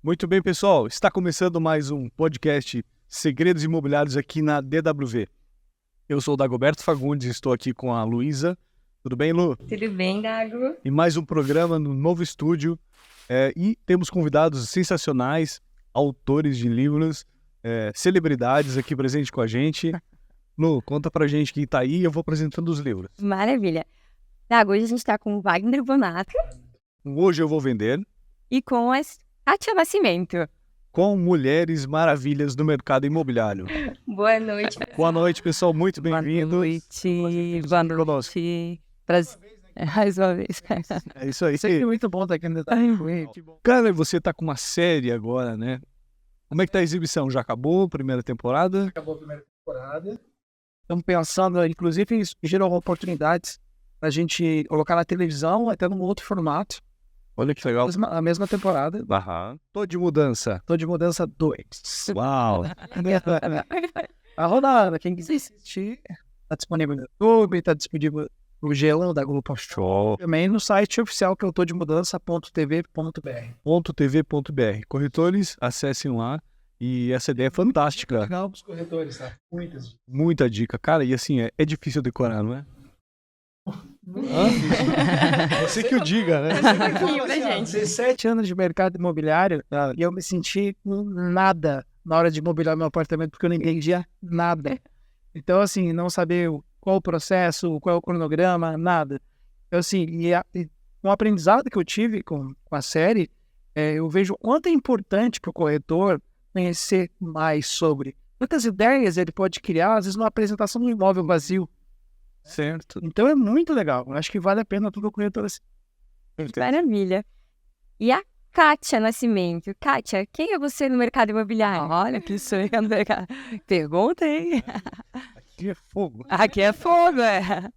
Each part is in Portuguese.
Muito bem, pessoal. Está começando mais um podcast Segredos Imobiliários aqui na DWV. Eu sou o Dagoberto Fagundes e estou aqui com a Luísa. Tudo bem, Lu? Tudo bem, Dago? E mais um programa no novo estúdio. E temos convidados sensacionais, autores de livros, celebridades aqui presentes com a gente. Lu, conta pra gente quem tá aí e eu vou apresentando os livros. Maravilha. Dago, hoje a gente está com o Wagner Bonato Hoje eu vou vender e com a Kátia Nascimento. com Mulheres Maravilhas do Mercado Imobiliário. Boa noite. Boa noite, pessoal. Muito bem-vindos. Boa noite. Prazer. Mais uma vez. É isso aí. Sempre muito bom estar aqui no Cara, você tá com uma série agora, né? Como é que tá a exibição? Já acabou a primeira temporada? Acabou a primeira temporada. Estamos pensando, inclusive, isso gerou oportunidades para a gente colocar na televisão, até num outro formato. Olha que legal. A mesma temporada. Tô de mudança. Tô de mudança 2. Uau. A rodada, quem quiser assistir, tá disponível no YouTube, tá disponível no Gelão da Globo. Show. Também no site oficial que eu tô de mudança.tv.br. .tv.br. Corretores, acessem lá. E essa ideia é fantástica. Legal pros corretores, tá? Muitas. Muita dica. Cara, e assim, é difícil decorar, não é? Você que o diga, né? Um pouquinho, né, gente? 17 anos de mercado imobiliário e eu me senti com nada na hora de imobiliar meu apartamento porque eu não entendia nada. Então, assim, não saber qual o processo, qual é o cronograma, nada. Então, assim, e com o aprendizado que eu tive com a série, eu vejo o quanto é importante para o corretor conhecer mais sobre quantas ideias ele pode criar, às vezes, numa apresentação de um imóvel vazio. Certo. Então, é muito legal. Eu acho que vale a pena todo corretor assim. Maravilha. E a Kátia Nascimento. Kátia, quem é você no mercado imobiliário? Olha que sonho no mercado. Pergunta, hein? Aqui é fogo. Aqui é fogo, é.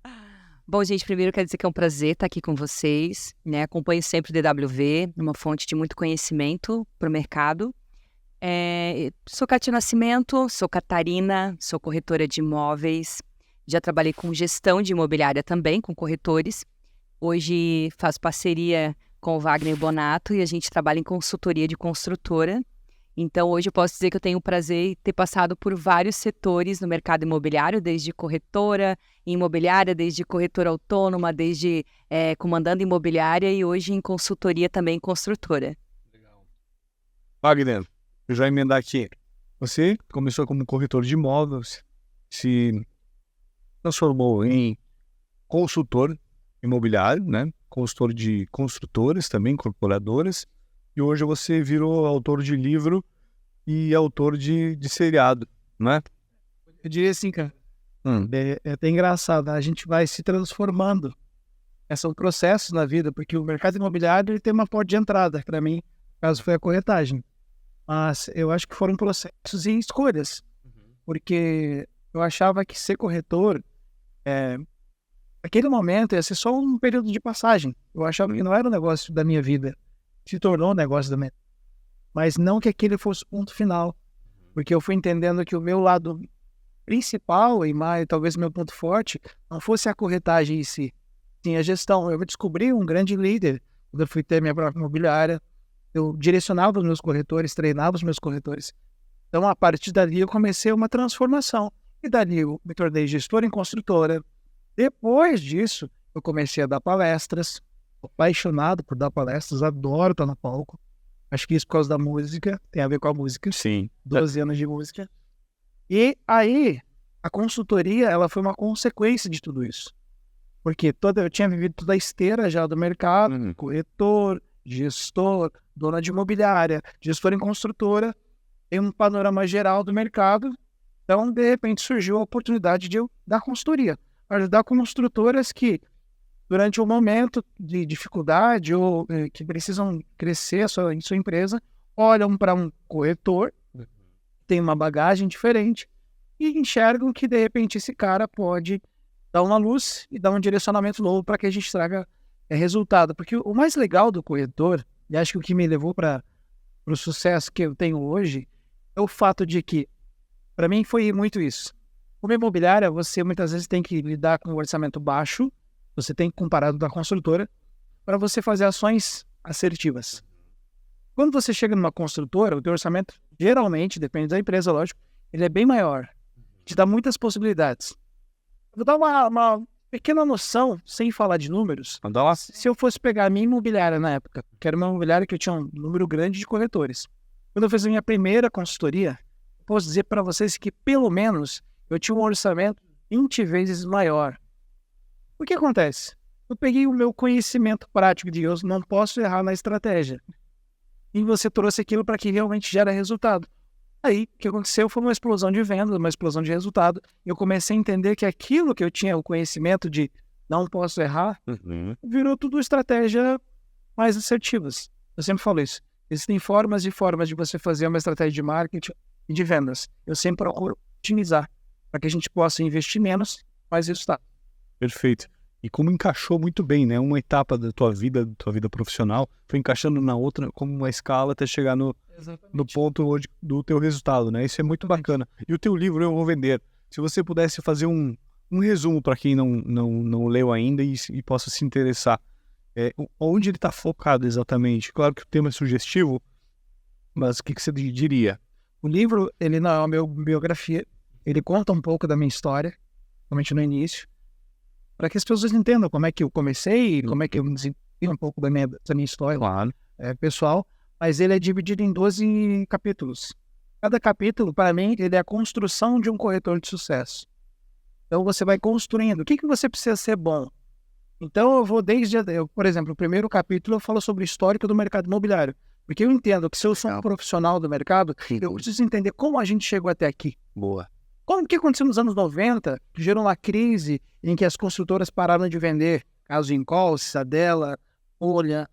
Bom, gente, primeiro eu quero dizer que é um prazer estar aqui com vocês, né? Acompanho sempre o DWV, uma fonte de muito conhecimento para o mercado. Sou Kátia Nascimento, sou Catarina, sou corretora de imóveis, já trabalhei com gestão de imobiliária também, com corretores. Hoje faço parceria com o Wagner Bonato e a gente trabalha em consultoria de construtora. Então, hoje eu posso dizer que eu tenho o prazer de ter passado por vários setores no mercado imobiliário, desde corretora imobiliária, desde corretora autônoma, desde comandando imobiliária e hoje em consultoria também construtora. Wagner, eu já emendar aqui. Você começou como corretor de imóveis, se transformou em consultor imobiliário, né? Consultor de construtoras também, incorporadoras. E hoje você virou autor de livro e autor de seriado, não é? Eu diria assim, cara, é até engraçado, a gente vai se transformando. São processos na vida, porque o mercado imobiliário ele tem uma porta de entrada, para mim, no caso foi a corretagem. Mas eu acho que foram processos e escolhas, porque eu achava que ser corretor, naquele momento, ia ser só um período de passagem. Eu achava que não era um negócio da minha vida. Se tornou um negócio da minha vida. Mas não que aquele fosse o ponto final. Porque eu fui entendendo que o meu lado principal e mais, talvez meu ponto forte, não fosse a corretagem em si. Sim, a gestão. Eu descobri um grande líder quando eu fui ter minha própria imobiliária. Eu direcionava os meus corretores, treinava os meus corretores. Então, a partir dali, eu comecei uma transformação. E dali, eu me tornei gestor em construtora. Depois disso, eu comecei a dar palestras. Sou apaixonado por dar palestras, adoro estar no palco. Acho que isso por causa da música, tem a ver com a música. Sim. 12 anos de música. E aí, a consultoria, ela foi uma consequência de tudo isso. Porque eu tinha vivido toda a esteira já do mercado, corretor, gestor, dona de imobiliária, gestor em construtora, tem um panorama geral do mercado. Então, de repente, surgiu a oportunidade de eu dar consultoria, ajudar construtoras que, durante um momento de dificuldade ou que precisam crescer em sua empresa, olham para um corretor, tem uma bagagem diferente e enxergam que, de repente, esse cara pode dar uma luz e dar um direcionamento novo para que a gente traga resultado. Porque o mais legal do corretor, e acho que o que me levou para o sucesso que eu tenho hoje, é o fato de que, para mim, foi muito isso. Como imobiliária, você muitas vezes tem que lidar com um orçamento baixo, você tem que comparar da construtora, para você fazer ações assertivas. Quando você chega numa construtora, o teu orçamento, geralmente, depende da empresa, lógico, ele é bem maior. Te dá muitas possibilidades. Vou dar uma pequena noção, sem falar de números. Manda lá. Se eu fosse pegar a minha imobiliária na época, que era uma imobiliária que eu tinha um número grande de corretores. Quando eu fiz a minha primeira consultoria, posso dizer para vocês que, pelo menos, eu tinha um orçamento 20 vezes maior. O que acontece? Eu peguei o meu conhecimento prático de eu não posso errar na estratégia. E você trouxe aquilo para que realmente gera resultado. Aí, o que aconteceu foi uma explosão de vendas, uma explosão de resultado. E eu comecei a entender que aquilo que eu tinha, o conhecimento de não posso errar, virou tudo estratégia mais assertivas. Eu sempre falo isso. Existem formas e formas de você fazer uma estratégia de marketing e de vendas. Eu sempre procuro otimizar para que a gente possa investir menos, mais resultado. Perfeito. E como encaixou muito bem, né? Uma etapa da tua vida profissional, foi encaixando na outra como uma escala até chegar no ponto do teu resultado, né? Isso é muito bacana. E o teu livro Eu Vou Vender. Se você pudesse fazer um resumo para quem não leu ainda e possa se interessar, onde ele está focado exatamente? Claro que o tema é sugestivo, mas o que você diria? O livro, ele não é uma biografia, ele conta um pouco da minha história, principalmente no início, para que as pessoas entendam como é que eu comecei, como é que eu me desenvolvi um pouco da minha história pessoal, mas ele é dividido em 12 capítulos. Cada capítulo, para mim, ele é a construção de um corretor de sucesso. Então, você vai construindo. O que você precisa ser bom? Então, eu vou por exemplo, o primeiro capítulo eu falo sobre o histórico do mercado imobiliário. Porque eu entendo que se eu sou um profissional do mercado, eu preciso entender como a gente chegou até aqui. Boa. O que aconteceu nos anos 90, que gerou uma crise em que as construtoras pararam de vender, caso Incol, Cidadela, Olha,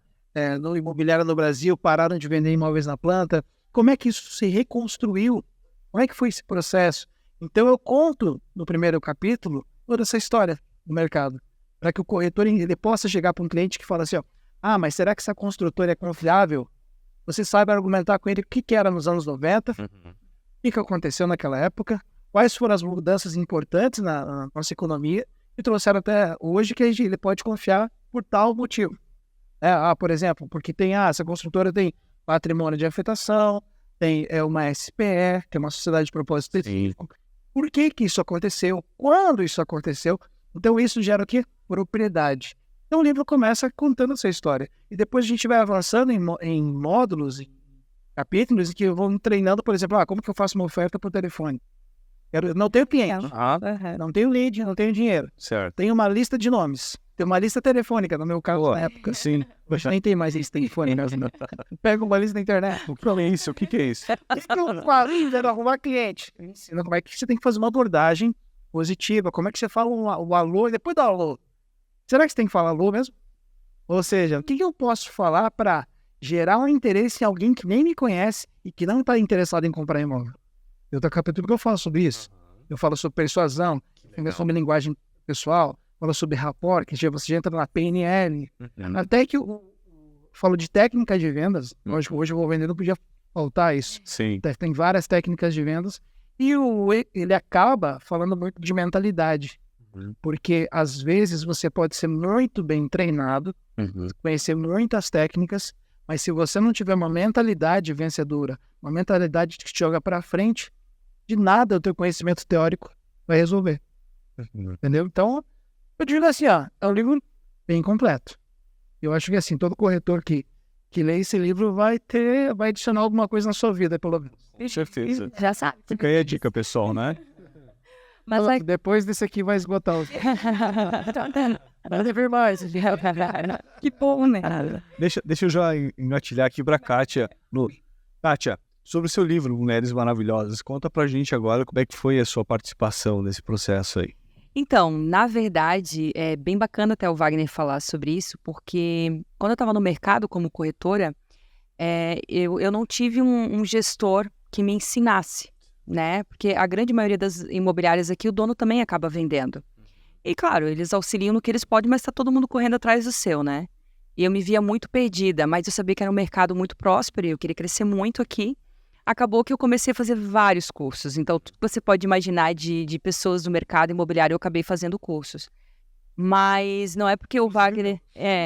no imobiliário no Brasil, pararam de vender imóveis na planta. Como é que isso se reconstruiu? Como é que foi esse processo? Então eu conto no primeiro capítulo toda essa história do mercado, para que o corretor ele possa chegar para um cliente que fala assim, mas será que essa construtora é confiável? Você sabe argumentar com ele o que era nos anos 90, o que aconteceu naquela época, quais foram as mudanças importantes na nossa economia e trouxeram até hoje que ele pode confiar por tal motivo. Por exemplo, porque essa construtora tem patrimônio de afetação, tem uma SPE, tem uma sociedade de propósito específico. Por que isso aconteceu? Quando isso aconteceu? Então isso gera o quê? Propriedade. Então o livro começa contando essa história. E depois a gente vai avançando em módulos, em capítulos, em que eu vou treinando, por exemplo, como que eu faço uma oferta por telefone? Eu não tenho cliente, não tenho lead, não tenho dinheiro. Certo. Tenho uma lista de nomes. Tem uma lista telefônica, no meu caso, na época. Sim. Hoje nem tem mais lista telefônica. Pega uma lista na internet. O que é isso? O que é isso? Eu falo, arrumar cliente. Ensina como é que você tem que fazer uma abordagem positiva, como é que você fala o alô e depois do alô. Será que você tem que falar alô mesmo? Ou seja, o que eu posso falar para gerar um interesse em alguém que nem me conhece e que não está interessado em comprar imóvel? Eu tenho capítulo que eu falo sobre isso. Eu falo sobre persuasão, sobre linguagem pessoal, falo sobre rapport, que você entra na PNL. Até que eu falo de técnicas de vendas. Lógico, hoje eu vou vender, não podia faltar isso. Sim. Tem várias técnicas de vendas. E ele acaba falando muito de mentalidade. Porque, às vezes, você pode ser muito bem treinado, conhecer muitas técnicas, mas se você não tiver uma mentalidade vencedora, uma mentalidade que te joga para frente, de nada o teu conhecimento teórico vai resolver. Entendeu? Então, eu digo assim, é um livro bem completo. Eu acho que, assim, todo corretor que lê esse livro vai adicionar alguma coisa na sua vida, pelo menos. Com certeza. Já sabe. Fica aí a dica, pessoal, né? Mas depois desse aqui vai esgotar os... Vai ter mais. Que bom, né? Deixa eu já engatilhar aqui para a Kátia. Kátia, sobre o seu livro Mulheres Maravilhosas, conta pra gente agora como é que foi a sua participação nesse processo aí. Então, na verdade, é bem bacana até o Wagner falar sobre isso, porque quando eu estava no mercado como corretora, eu não tive um gestor que me ensinasse, né? Porque a grande maioria das imobiliárias aqui, o dono também acaba vendendo. E claro, eles auxiliam no que eles podem, mas está todo mundo correndo atrás do seu, né? E eu me via muito perdida, mas eu sabia que era um mercado muito próspero e eu queria crescer muito aqui. Acabou que eu comecei a fazer vários cursos. Então, tudo que você pode imaginar de pessoas do mercado imobiliário, eu acabei fazendo cursos. Mas não é porque o Wagner...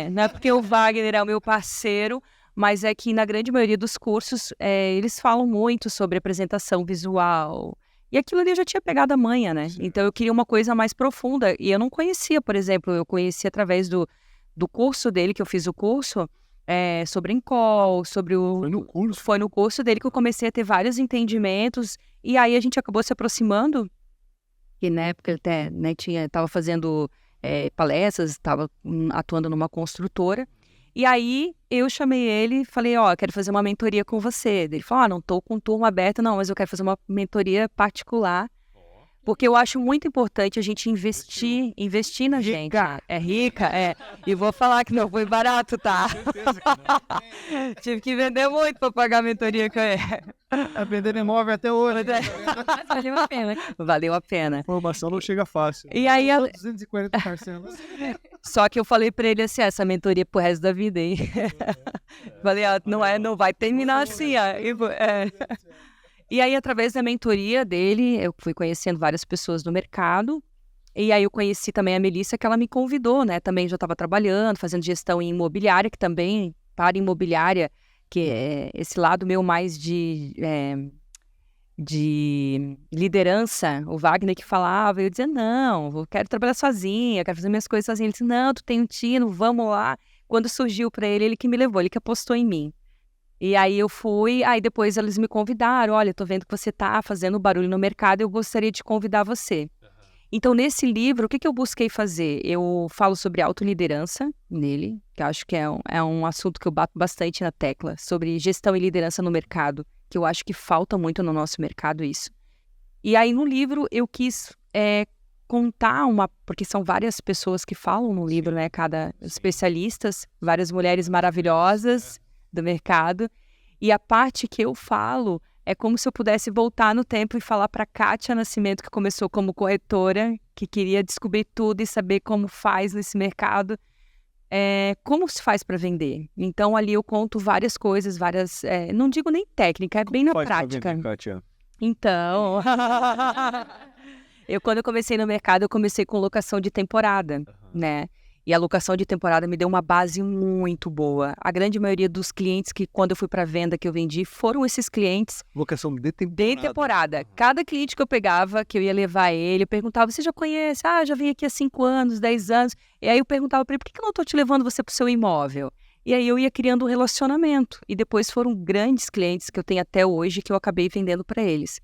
não é porque o Wagner é o meu parceiro, mas é que na grande maioria dos cursos eles falam muito sobre apresentação visual. E aquilo ali eu já tinha pegado a manha, né? Então eu queria uma coisa mais profunda. E eu não conhecia, por exemplo, eu conheci através do curso dele, que eu fiz o curso, sobre Encol, sobre o... Foi no curso? Foi no curso dele que eu comecei a ter vários entendimentos. E aí a gente acabou se aproximando, que na época ele até, né, estava fazendo palestras, estava atuando numa construtora. E aí eu chamei ele e falei, quero fazer uma mentoria com você. Ele falou, não estou com turma aberta, não, mas eu quero fazer uma mentoria particular. Porque eu acho muito importante a gente investir na gente. É rica, E vou falar que não foi barato, tá? Tive que vender muito para pagar a mentoria que Tá vendendo imóvel até hoje. Mas valeu a pena. Valeu a pena. A formação não chega fácil. E aí, 240 parcelas. só que eu falei para ele assim, essa mentoria é pro resto da vida, hein? Falei, não vai terminar assim, E aí, através da mentoria dele, eu fui conhecendo várias pessoas no mercado. E aí eu conheci também a Melissa, que ela me convidou, né? Também já estava trabalhando, fazendo gestão em imobiliária, que também, para imobiliária, que é esse lado meu mais de liderança, o Wagner que falava, eu dizia, não, eu quero trabalhar sozinha, eu quero fazer minhas coisas sozinha. Ele disse, não, tu tem um tino, vamos lá. Quando surgiu para ele que me levou, ele que apostou em mim. E aí eu fui, aí depois eles me convidaram, olha, tô vendo que você tá fazendo barulho no mercado, eu gostaria de convidar você. Então, nesse livro, o que eu busquei fazer? Eu falo sobre autoliderança nele, que eu acho que é um assunto que eu bato bastante na tecla, sobre gestão e liderança no mercado, que eu acho que falta muito no nosso mercado isso. E aí, no livro, eu quis contar porque são várias pessoas que falam no livro, né? Cada especialistas, várias mulheres maravilhosas do mercado, e a parte que eu falo é como se eu pudesse voltar no tempo e falar para Kátia Nascimento, que começou como corretora, que queria descobrir tudo e saber como faz nesse mercado, como se faz para vender. Então ali eu conto várias coisas, não digo nem técnica, é bem na prática. Pra vender, Kátia? Então, quando eu comecei no mercado, eu comecei com locação de temporada, né? E a locação de temporada me deu uma base muito boa. A grande maioria dos clientes que, quando eu fui para venda, que eu vendi, foram esses clientes Locação de temporada. de temporada. Cada cliente que eu pegava, que eu ia levar ele, eu perguntava, você já conhece? Já vim aqui há 5 anos, 10 anos. E aí eu perguntava para ele, por que eu não estou te levando você para o seu imóvel? E aí eu ia criando um relacionamento. E depois foram grandes clientes que eu tenho até hoje, que eu acabei vendendo para eles.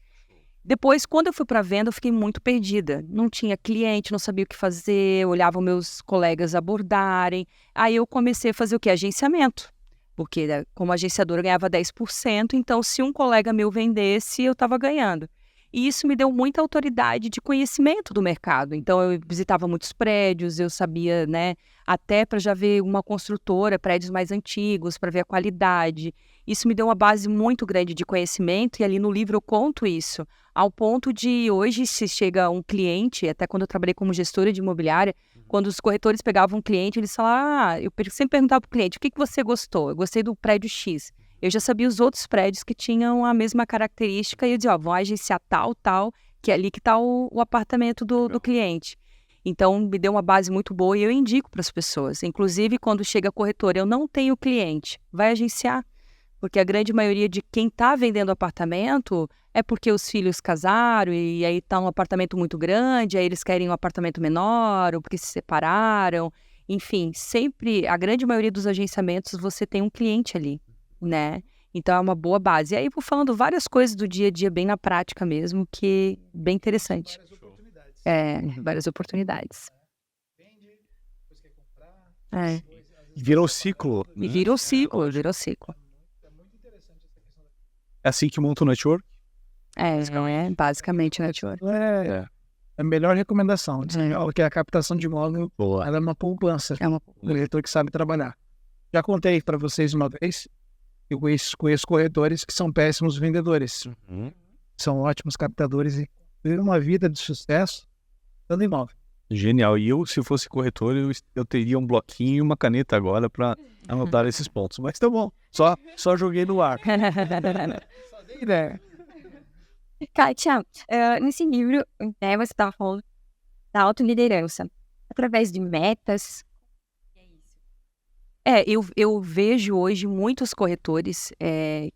Depois, quando eu fui para venda, eu fiquei muito perdida. Não tinha cliente, não sabia o que fazer, olhava meus colegas abordarem. Aí eu comecei a fazer o quê? Agenciamento. Porque como agenciadora eu ganhava 10%, então se um colega meu vendesse, eu estava ganhando. E isso me deu muita autoridade de conhecimento do mercado. Então eu visitava muitos prédios, eu sabia, né, até para já ver uma construtora, prédios mais antigos, para ver a qualidade. Isso me deu uma base muito grande de conhecimento e ali no livro eu conto isso. Ao ponto de hoje, se chega um cliente, até quando eu trabalhei como gestora de imobiliária, quando os corretores pegavam um cliente, eles falavam, eu sempre perguntava para o cliente, o que você gostou? Eu gostei do prédio X. Eu já sabia os outros prédios que tinham a mesma característica e eu dizia, vão agenciar tal, que é ali que está o apartamento do cliente. Então, me deu uma base muito boa e eu indico para as pessoas. Inclusive, quando chega a corretora, eu não tenho cliente, vai agenciar. Porque a grande maioria de quem está vendendo apartamento é porque os filhos casaram e aí está um apartamento muito grande, aí eles querem um apartamento menor ou porque se separaram. Enfim, sempre, a grande maioria dos agenciamentos, você tem um cliente ali, né? Então, é uma boa base. E aí, vou falando várias coisas do dia a dia, bem na prática mesmo, que é bem interessante. Várias oportunidades. Várias oportunidades. Vende, depois quer comprar. Virou ciclo. E virou ciclo, virou ciclo. É muito interessante essa questão da... É assim que monta o network? Basicamente network. É a melhor recomendação. Que a captação de imóvel, Boa. ela é uma poupança. É um corretor que sabe trabalhar. Já contei para vocês uma vez, eu conheço corretores que são péssimos vendedores. São ótimos captadores e viveram uma vida de sucesso dando imóvel. Genial. E eu, se fosse corretor, eu teria um bloquinho e uma caneta agora para anotar esses pontos. Mas tá bom. Só joguei no ar. Só dei ideia. Kátia, nesse livro, né, você estava falando da autoliderança. Através de metas. Eu vejo hoje muitos corretores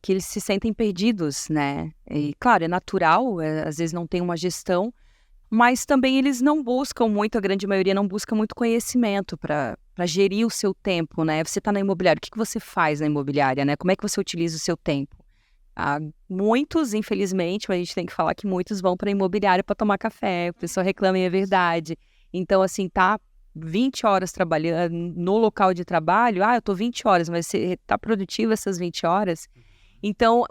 que eles se sentem perdidos, né? E, claro, é natural, às vezes não tem uma gestão, mas também eles não buscam muito, a grande maioria não busca muito conhecimento para gerir o seu tempo, né? Você está na imobiliária, o que você faz na imobiliária, né? Como é que você utiliza o seu tempo? Muitos, infelizmente, mas a gente tem que falar que muitos vão para a imobiliária para tomar café, o pessoal reclama e é verdade. Então, assim, tá 20 horas trabalhando no local de trabalho, eu tô 20 horas, mas você tá produtivo essas 20 horas? Então,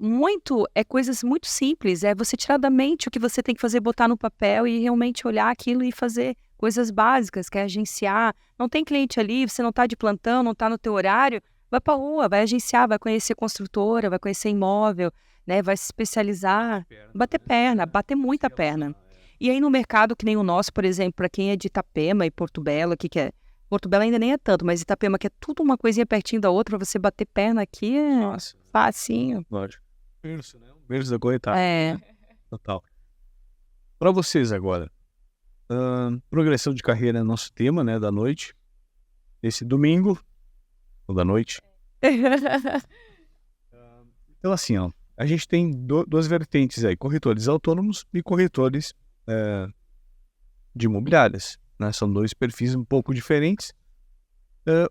coisas muito simples, é você tirar da mente o que você tem que fazer, botar no papel e realmente olhar aquilo e fazer coisas básicas, que é agenciar. Não tem cliente ali, você não tá de plantão, não tá no teu horário, vai pra rua, vai agenciar, vai conhecer construtora, vai conhecer imóvel, né, vai se especializar, bater perna, bater muita perna. E aí no mercado que nem o nosso, por exemplo, para quem é de Itapema e Porto Belo, que é Porto Belo ainda nem é tanto, mas Itapema, que é tudo uma coisinha pertinho da outra, pra você bater perna aqui é facinho. Lógico. Berço, né? Um berço da corretagem. É. Total. Para vocês agora, progressão de carreira é nosso tema, né, da noite. Esse domingo, ou da noite. Então assim, ó, a gente tem duas vertentes aí, corretores autônomos e corretores de imobiliárias, né? São dois perfis um pouco diferentes.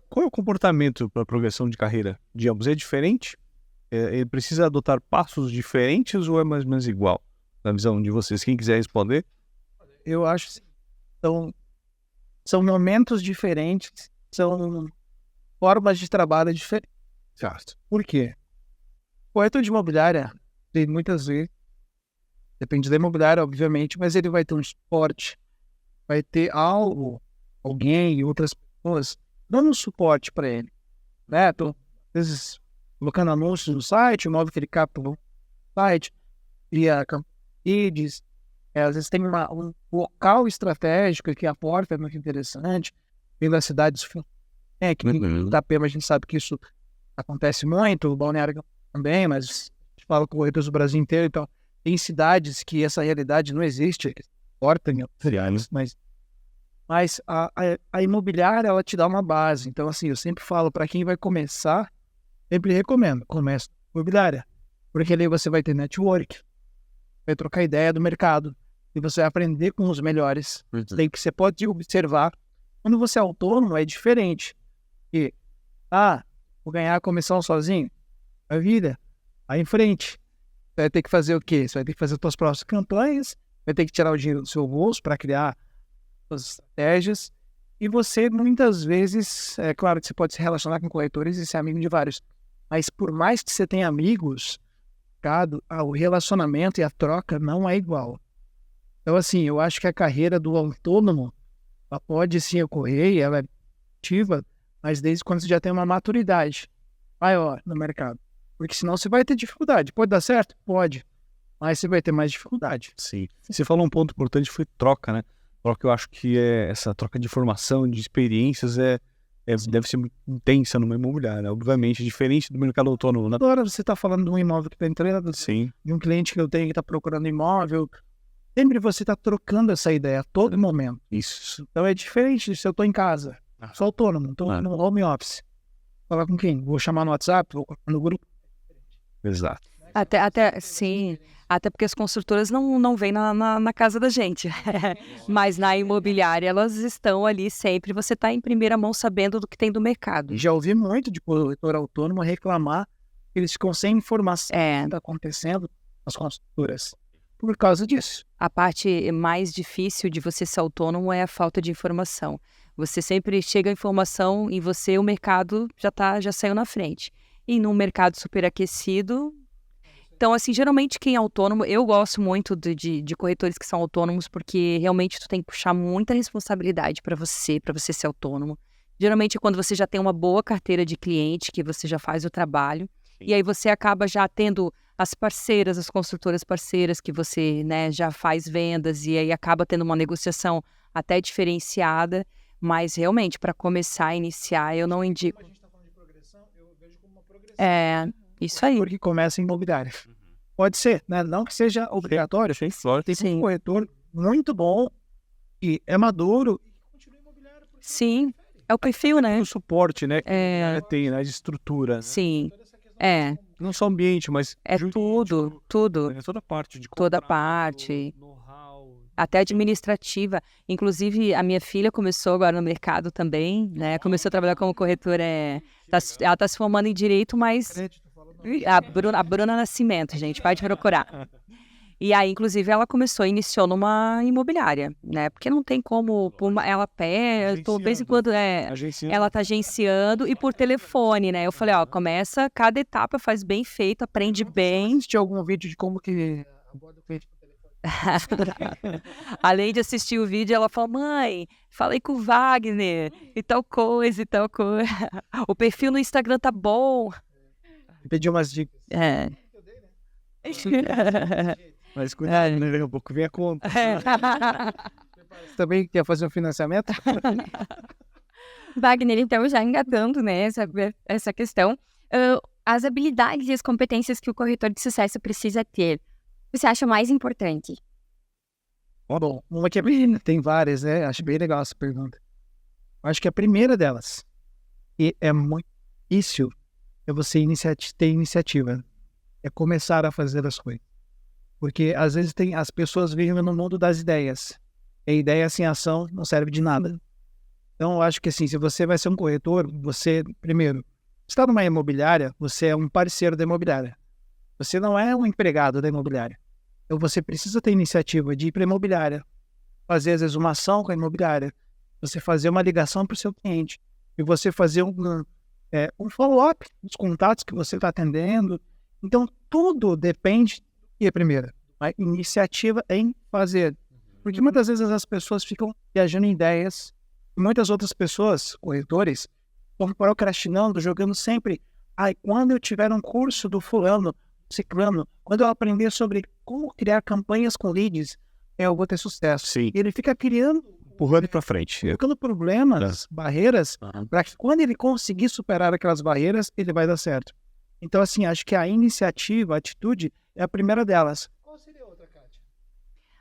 Qual é o comportamento para a progressão de carreira de ambos? É diferente? Ele precisa adotar passos diferentes ou é mais ou menos igual? Na visão de vocês, quem quiser responder. Eu acho que são momentos diferentes, são formas de trabalho diferentes. Certo. Por quê? O corretor de imobiliária, tem muitas vezes, depende da imobiliária, obviamente, mas ele vai ter um suporte, vai ter alguém e outras pessoas dando um suporte para ele, né? Então, às vezes, colocando anúncios no site, o imóvel que ele capta no site, cria leads, às vezes tem um local estratégico que a porta é muito interessante, vendo as cidades, que em Itapema a gente sabe que isso acontece muito, o Balneário também, mas a gente fala com corretores do Brasil inteiro, então tem cidades que essa realidade não existe, porta, mas a imobiliária, ela te dá uma base. Então, assim, eu sempre falo para quem vai começar, sempre recomendo, comece com imobiliária, porque ali você vai ter network, vai trocar ideia do mercado, e você vai aprender com os melhores. Você pode observar, quando você é autônomo, é diferente. E, vou ganhar a comissão sozinho, a vida, aí em frente. Você vai ter que fazer o quê? Você vai ter que fazer as suas próprias campanhas, vai ter que tirar o dinheiro do seu bolso para criar suas estratégias. E você, muitas vezes, é claro que você pode se relacionar com corretores e ser amigo de vários, mas por mais que você tenha amigos, o relacionamento e a troca não é igual. Então, assim, eu acho que a carreira do autônomo, ela pode sim ocorrer, ela é ativa, mas desde quando você já tem uma maturidade maior no mercado. Porque senão você vai ter dificuldade. Pode dar certo? Pode. Mas você vai ter mais dificuldade. Sim. Você falou um ponto importante, foi troca, né? Troca, eu acho que essa troca de informação, de experiências, deve ser muito intensa numa imobiliária, né? Obviamente, diferente do mercado autônomo, né? Agora você está falando de um imóvel que está entrando, Sim. De um cliente que eu tenho que está procurando imóvel. Sempre você está trocando essa ideia a todo momento. Isso. Então é diferente se eu estou em casa, sou autônomo, estou no home office. Falar com quem? Vou chamar no WhatsApp, vou no grupo. Exato. Sim, até porque as construtoras não vêm na casa da gente, mas na imobiliária elas estão ali sempre, você está em primeira mão sabendo do que tem do mercado. Já ouvi muito de corretor autônomo reclamar que eles ficam sem informação do que está acontecendo nas construtoras, por causa disso. A parte mais difícil de você ser autônomo é a falta de informação. Você sempre chega a informação e o mercado já saiu na frente. E num mercado superaquecido. Então, assim, geralmente quem é autônomo, eu gosto muito de corretores que são autônomos, porque realmente tu tem que puxar muita responsabilidade para você ser autônomo. Geralmente quando você já tem uma boa carteira de cliente, que você já faz o trabalho, e aí você acaba já tendo as parceiras, as construtoras parceiras, que você, né, já faz vendas, e aí acaba tendo uma negociação até diferenciada, mas realmente, para começar a iniciar, eu não indico. Como a gente está falando de progressão, eu vejo como uma progressão. Isso aí. Porque começa em imobiliária. Pode ser, né? Não que seja obrigatório. Tem um corretor muito bom e é maduro e continua imobiliário. Sim. É o perfil, né? O suporte, né? Que É. tem, né? De estrutura. Né? Sim. É. Não só ambiente, mas É jurídico, tudo. né? Toda a parte de Toda contrato, parte. know-how. Até administrativa. Inclusive, a minha filha começou agora no mercado também, né? Começou a trabalhar como corretora. Ela está se formando em Direito, mas... A Bruna Nascimento, gente, pode procurar. E aí, inclusive, ela iniciou numa imobiliária, né? Porque não tem como, ela de vez em quando, ela tá agenciando e por telefone, né? Eu falei, ó, começa, cada etapa faz bem feito, aprende bem. Assistiu algum vídeo de como que aborda o cliente por telefone? Além de assistir o vídeo, ela falou, mãe, falei com o Wagner e tal coisa, e tal coisa. O perfil no Instagram tá bom. Pediu umas dicas. É. Mas cuidado, né? Daqui a pouco vem a conta. Você também quer fazer um financiamento? Wagner, então, já engatando, né, essa questão, as habilidades e as competências que o corretor de sucesso precisa ter, você acha mais importante? Bom, uma que tem várias, né? Acho bem legal essa pergunta. Acho que a primeira delas, e é muito difícil, é você ter iniciativa. É começar a fazer as coisas. Porque às vezes as pessoas vivem no mundo das ideias. E ideia sem ação não serve de nada. Então eu acho que assim, se você vai ser um corretor, você, primeiro, está numa imobiliária, você é um parceiro da imobiliária. Você não é um empregado da imobiliária. Então você precisa ter iniciativa de ir para a imobiliária, fazer às vezes uma ação com a imobiliária, você fazer uma ligação para o seu cliente e você fazer um follow-up dos contatos que você está atendendo. Então tudo depende, e primeiro, a iniciativa em fazer. Porque muitas vezes as pessoas ficam viajando em ideias e muitas outras pessoas, corretores, estão procrastinando, jogando sempre. Quando eu tiver um curso do fulano, ciclano, quando eu aprender sobre como criar campanhas com leads, eu vou ter sucesso. Sim. E ele fica criando, Empurrando para frente. colocando problemas, barreiras, para que quando ele conseguir superar aquelas barreiras, ele vai dar certo. Então, assim, acho que a iniciativa, a atitude, é a primeira delas. Qual seria a outra, Kátia?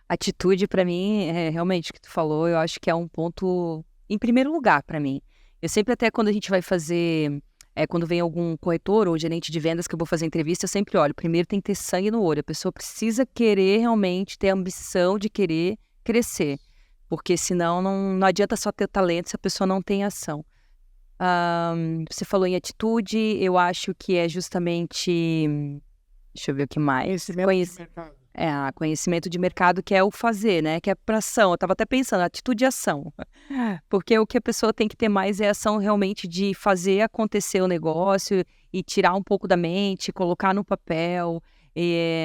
Atitude, para mim, realmente, o que tu falou, eu acho que é um ponto em primeiro lugar para mim. Eu sempre, até quando a gente vai fazer... quando vem algum corretor ou gerente de vendas que eu vou fazer entrevista, eu sempre olho, primeiro tem que ter sangue no olho, a pessoa precisa querer realmente ter a ambição de querer crescer, porque senão não adianta só ter talento se a pessoa não tem ação. Você falou em atitude, eu acho que é justamente, deixa eu ver o que mais, conhecimento de mercado, que é o fazer, né, que é para ação. Eu estava até pensando, atitude e ação, porque o que a pessoa tem que ter mais é ação realmente de fazer acontecer o negócio e tirar um pouco da mente, colocar no papel,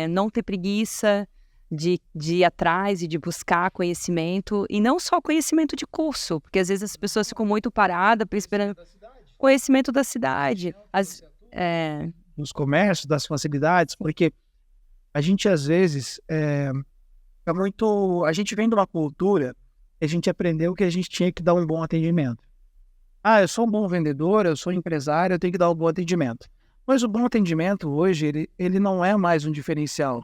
não ter preguiça de ir atrás e de buscar conhecimento, e não só conhecimento de curso, porque às vezes as pessoas ficam muito paradas esperando conhecimento da cidade, nos comércios, das facilidades, porque a gente às vezes a gente vem de uma cultura que a gente aprendeu que a gente tinha que dar um bom atendimento. Eu sou um bom vendedor, eu sou empresário, eu tenho que dar um bom atendimento. Mas o bom atendimento hoje, ele não é mais um diferencial.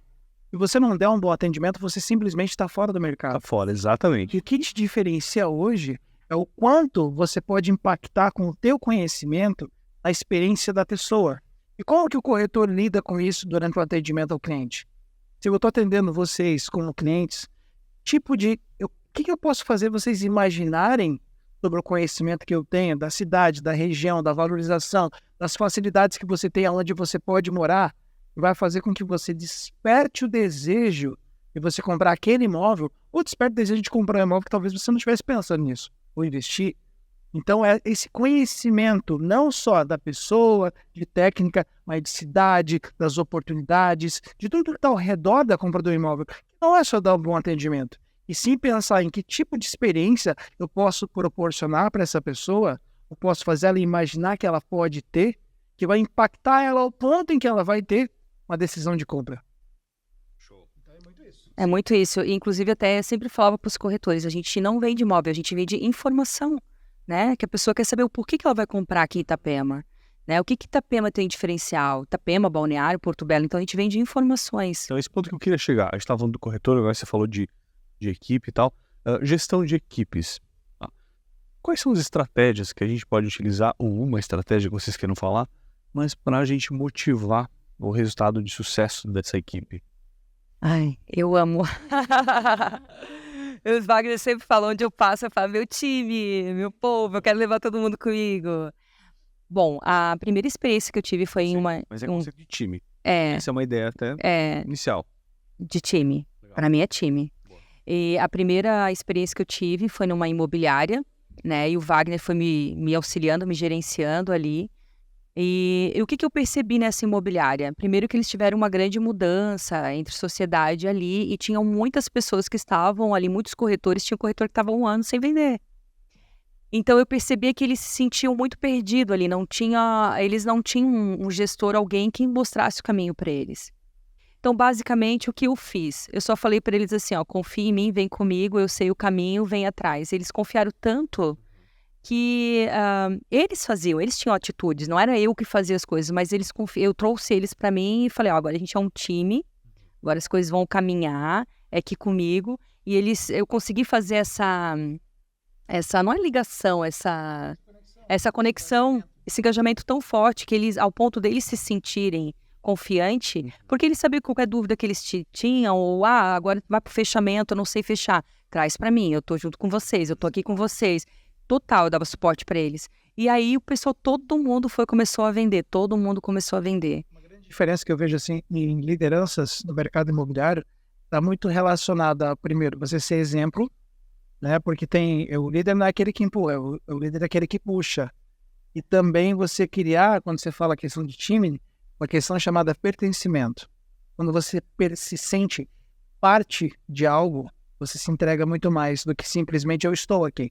Se você não der um bom atendimento, você simplesmente está fora do mercado. Está fora, exatamente. E o que te diferencia hoje é o quanto você pode impactar com o teu conhecimento a experiência da pessoa. E como que o corretor lida com isso durante o atendimento ao cliente? Se eu estou atendendo vocês como clientes, o que eu posso fazer vocês imaginarem sobre o conhecimento que eu tenho da cidade, da região, da valorização, das facilidades que você tem onde você pode morar, vai fazer com que você desperte o desejo de você comprar aquele imóvel, ou desperte o desejo de comprar um imóvel que talvez você não estivesse pensando nisso, ou investir. Então, é esse conhecimento, não só da pessoa, de técnica, mas de cidade, das oportunidades, de tudo que está ao redor da compra do imóvel. Não é só dar um bom atendimento, e sim pensar em que tipo de experiência eu posso proporcionar para essa pessoa, eu posso fazer ela imaginar que ela pode ter, que vai impactar ela ao ponto em que ela vai ter uma decisão de compra. Show. Então, é muito isso. É muito isso. E, inclusive, até eu sempre falava para os corretores, a gente não vende imóvel, a gente vende informação, né? Que a pessoa quer saber o porquê que ela vai comprar aqui em Itapema, né? O que Itapema tem diferencial? Itapema, Balneário, Porto Belo. Então, a gente vende informações. Então, esse ponto que eu queria chegar. A gente estava falando do corretor, agora você falou de equipe e tal. Gestão de equipes. quais são as estratégias que a gente pode utilizar, ou uma estratégia que vocês queiram falar, mas para a gente motivar o resultado de sucesso dessa equipe? Ai, eu amo. O Wagner sempre fala, onde eu passo, eu falo, meu time, meu povo, eu quero levar todo mundo comigo. Bom, a primeira experiência que eu tive foi em uma... Mas é conceito de time. É, Essa é uma ideia até inicial. de time. Legal. Para mim é time. Boa. E a primeira experiência que eu tive foi numa imobiliária, né? E o Wagner foi me auxiliando, me gerenciando ali. E o que eu percebi nessa imobiliária? Primeiro que eles tiveram uma grande mudança entre sociedade ali e tinham muitas pessoas que estavam ali, muitos corretores, tinha corretor que estava 1 ano sem vender. Então eu percebia que eles se sentiam muito perdidos ali, eles não tinham um gestor, alguém que mostrasse o caminho para eles. Então basicamente o que eu fiz? Eu só falei para eles assim, ó, confia em mim, vem comigo, eu sei o caminho, vem atrás. Eles confiaram tanto que eles faziam, eles tinham atitudes, não era eu que fazia as coisas, mas eu trouxe eles para mim e falei, ó, agora a gente é um time, agora as coisas vão caminhar, é aqui comigo, e eu consegui fazer essa não é ligação, essa conexão, esse engajamento tão forte que eles, ao ponto deles se sentirem confiante, porque eles sabiam qualquer dúvida que eles tinham, ou agora vai pro fechamento, eu não sei fechar, traz para mim, eu tô junto com vocês, eu tô aqui com vocês. Total, eu dava suporte para eles. E aí o pessoal, todo mundo começou a vender, todo mundo começou a vender. Uma grande diferença que eu vejo assim em lideranças no mercado imobiliário está muito relacionada a, primeiro, você ser exemplo, né? Porque o líder não é aquele que empurra, o líder é aquele que puxa. E também você criar, quando você fala a questão de time, uma questão chamada pertencimento. Quando você se sente parte de algo, você se entrega muito mais do que simplesmente eu estou aqui.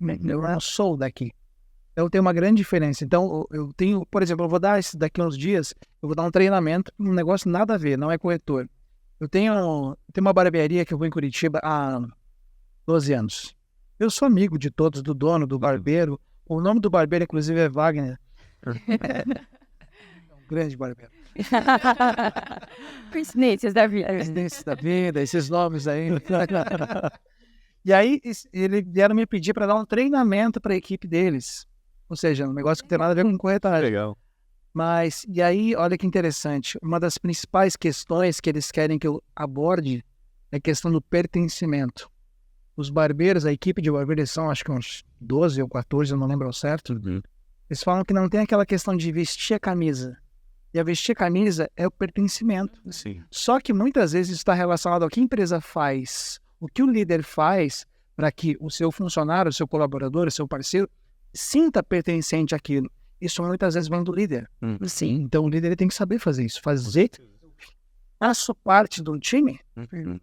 Eu não sou daqui. Então tem uma grande diferença. Então eu tenho, por exemplo, eu vou dar daqui a uns dias, eu vou dar um treinamento, um negócio nada a ver, não é corretor. Eu tenho uma barbearia que eu vou em Curitiba há 12 anos. Eu sou amigo de todos, do dono, do barbeiro. O nome do barbeiro, inclusive, é Wagner. É um grande barbeiro. Coincidências da vida. Coincidências da vida, esses nomes aí. E aí, eles vieram me pedir para dar um treinamento para a equipe deles. Ou seja, um negócio que não tem nada a ver com corretagem. Legal. Mas, e aí, olha que interessante. Uma das principais questões que eles querem que eu aborde é a questão do pertencimento. Os barbeiros, a equipe de barbeiros são, acho que uns 12 ou 14, eu não lembro ao certo. Eles falam que não tem aquela questão de vestir a camisa. E a vestir a camisa é o pertencimento. Sim. Só que muitas vezes isso está relacionado ao que a empresa faz. O que o líder faz para que o seu funcionário, o seu colaborador, o seu parceiro sinta pertencente àquilo. Isso muitas vezes vem do líder. Sim. Então o líder tem que saber fazer isso. Faço parte de um time.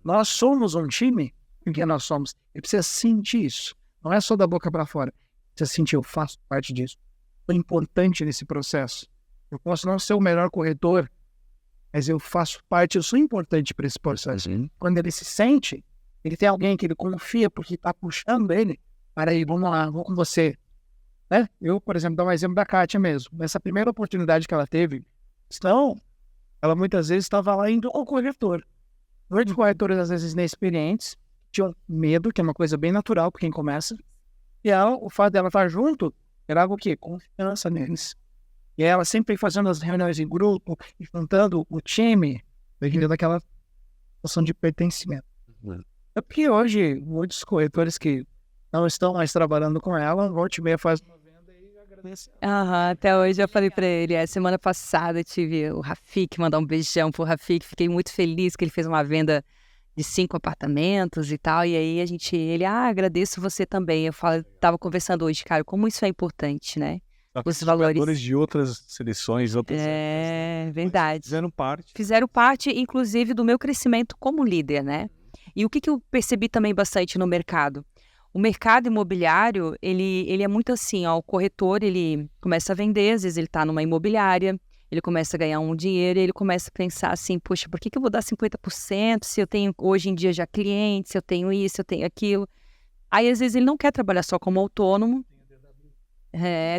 Nós somos um time. Porque nós somos. Ele precisa sentir isso. Não é só da boca para fora. Precisa sentir, eu faço parte disso. Sou importante nesse processo. Eu posso não ser o melhor corretor, mas eu faço parte, eu sou importante para esse processo. Quando ele se sente, ele tem alguém que ele confia porque está puxando ele. Para aí, vamos lá, vou com você. Né? Eu, por exemplo, dou um exemplo da Kátia mesmo. Nessa primeira oportunidade que ela teve, então, ela muitas vezes estava lá indo ao corretor. Muitos corretores, às vezes, inexperientes, tinham medo, que é uma coisa bem natural para quem começa. E ela, o fato dela estar junto era algo que confiança neles. E ela sempre fazendo as reuniões em grupo, juntando o time, dando aquela noção de pertencimento. É porque hoje, muitos corretores que não estão mais trabalhando com ela, volta e meia faz uma venda e agradece. Até hoje eu falei pra ele, semana passada eu tive o Rafik, mandar um beijão pro Rafik, fiquei muito feliz que ele fez uma venda de 5 apartamentos e tal, e aí ele, agradeço você também. Eu tava conversando hoje, cara, como isso é importante, né? Os valores de outras seleções, outras verdade. Fizeram parte, inclusive, do meu crescimento como líder, né? E o que eu percebi também bastante no mercado? O mercado imobiliário, ele é muito assim, o corretor, ele começa a vender, às vezes ele está numa imobiliária, ele começa a ganhar um dinheiro e ele começa a pensar assim, poxa, por que eu vou dar 50% se eu tenho hoje em dia já clientes, se eu tenho isso, se eu tenho aquilo? Aí, às vezes, ele não quer trabalhar só como autônomo,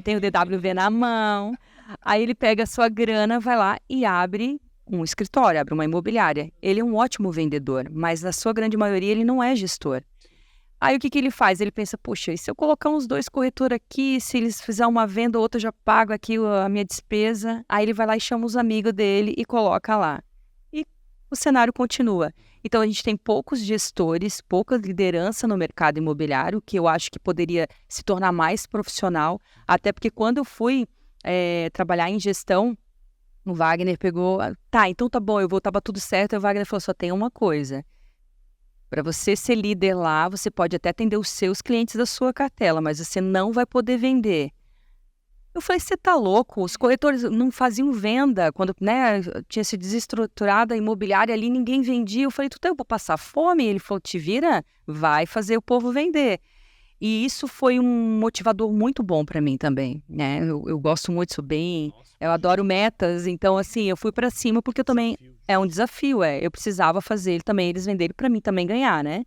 tem o DWV na mão, aí ele pega a sua grana, vai lá e abre um escritório, abre uma imobiliária. Ele é um ótimo vendedor, mas na sua grande maioria ele não é gestor. Aí o que que ele faz? Ele pensa, poxa, e se eu colocar uns 2 corretores aqui, se eles fizerem uma venda, outra eu já pago aqui a minha despesa. Aí ele vai lá e chama os amigos dele e coloca lá. E o cenário continua. Então a gente tem poucos gestores, pouca liderança no mercado imobiliário, que eu acho que poderia se tornar mais profissional. Até porque quando eu fui trabalhar em gestão, o Wagner pegou, tá, então tá bom, eu vou, tava tudo certo. E o Wagner falou, só tem uma coisa. Para você ser líder lá, você pode até atender os seus clientes da sua cartela, mas você não vai poder vender. Eu falei, você tá louco? Os corretores não faziam venda. Quando tinha se desestruturado a imobiliária ali, ninguém vendia. Eu falei, eu vou passar fome? Ele falou, te vira, vai fazer o povo vender. E isso foi um motivador muito bom para mim também, né? Eu gosto muito, sou bem... Eu adoro metas, então assim, eu fui para cima porque eu também... É um desafio, eu precisava fazer ele também, eles venderem para mim também ganhar, né?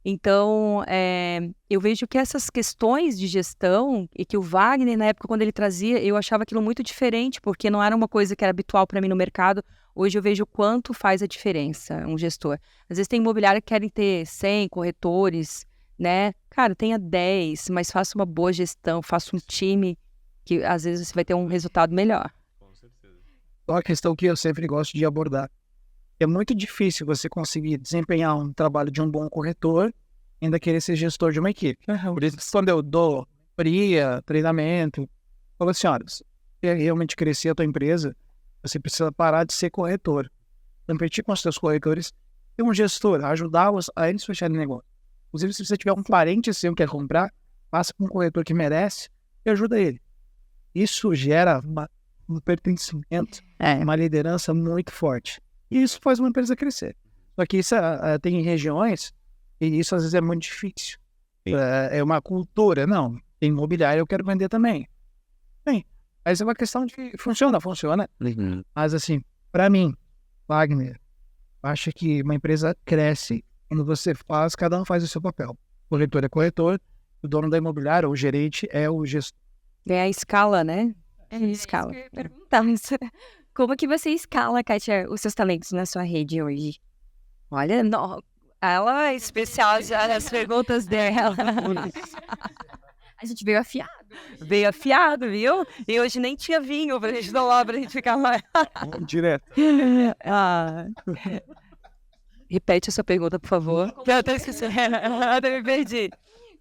Então, eu vejo que essas questões de gestão, e que o Wagner, na época, quando ele trazia, eu achava aquilo muito diferente, porque não era uma coisa que era habitual para mim no mercado. Hoje eu vejo o quanto faz a diferença um gestor. Às vezes tem imobiliária que querem ter 100 corretores, né? Cara, tenha 10, mas faça uma boa gestão, faça um time, que às vezes você vai ter um resultado melhor. Uma questão que eu sempre gosto de abordar. É muito difícil você conseguir desempenhar um trabalho de um bom corretor e ainda querer ser gestor de uma equipe. Por isso, quando eu dou treinamento, eu falo assim, olha, se você realmente crescer a tua empresa, você precisa parar de ser corretor. Competir com os seus corretores, ter um gestor, ajudá-los a eles fecharem negócio. Inclusive, se você tiver um parente seu que quer comprar, passa com um corretor que merece e ajuda ele. Isso gera um pertencimento, uma liderança muito forte. E isso faz uma empresa crescer. Só que isso tem regiões, e isso às vezes é muito difícil. É uma cultura. Não, tem imobiliário, eu quero vender também. Bem, mas é uma questão de... Funciona. Mas assim, para mim, Wagner, acho que uma empresa cresce quando você faz, cada um faz o seu papel. O corretor é corretor, o dono da imobiliária, o gerente é o gestor. É a escala, né? Escala. Eu ia perguntar, como que você escala, Kátia, os seus talentos na sua rede hoje? Olha, ela é especial já nas perguntas dela. A gente veio afiado. Veio afiado, viu? E hoje nem tinha vinho pra gente tomar, pra gente ficar mais... Direto. Repete a sua pergunta, por favor. Eu até esqueci. Eu me perdi.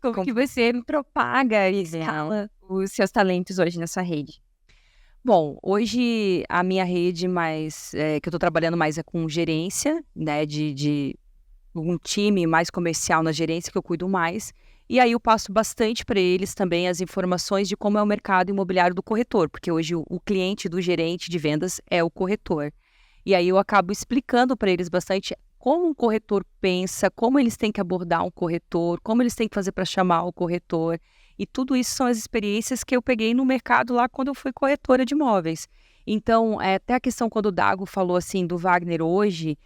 Como que você propaga e escala os seus talentos hoje na sua rede? Bom, hoje a minha rede que eu estou trabalhando mais é com gerência, né, de um time mais comercial na gerência que eu cuido mais. E aí eu passo bastante para eles também as informações de como é o mercado imobiliário do corretor, porque hoje o cliente do gerente de vendas é o corretor. E aí eu acabo explicando para eles bastante como um corretor pensa, como eles têm que abordar um corretor, como eles têm que fazer para chamar o corretor. E tudo isso são as experiências que eu peguei no mercado lá quando eu fui corretora de imóveis. Então, até a questão quando o Dago falou assim do Wagner hoje,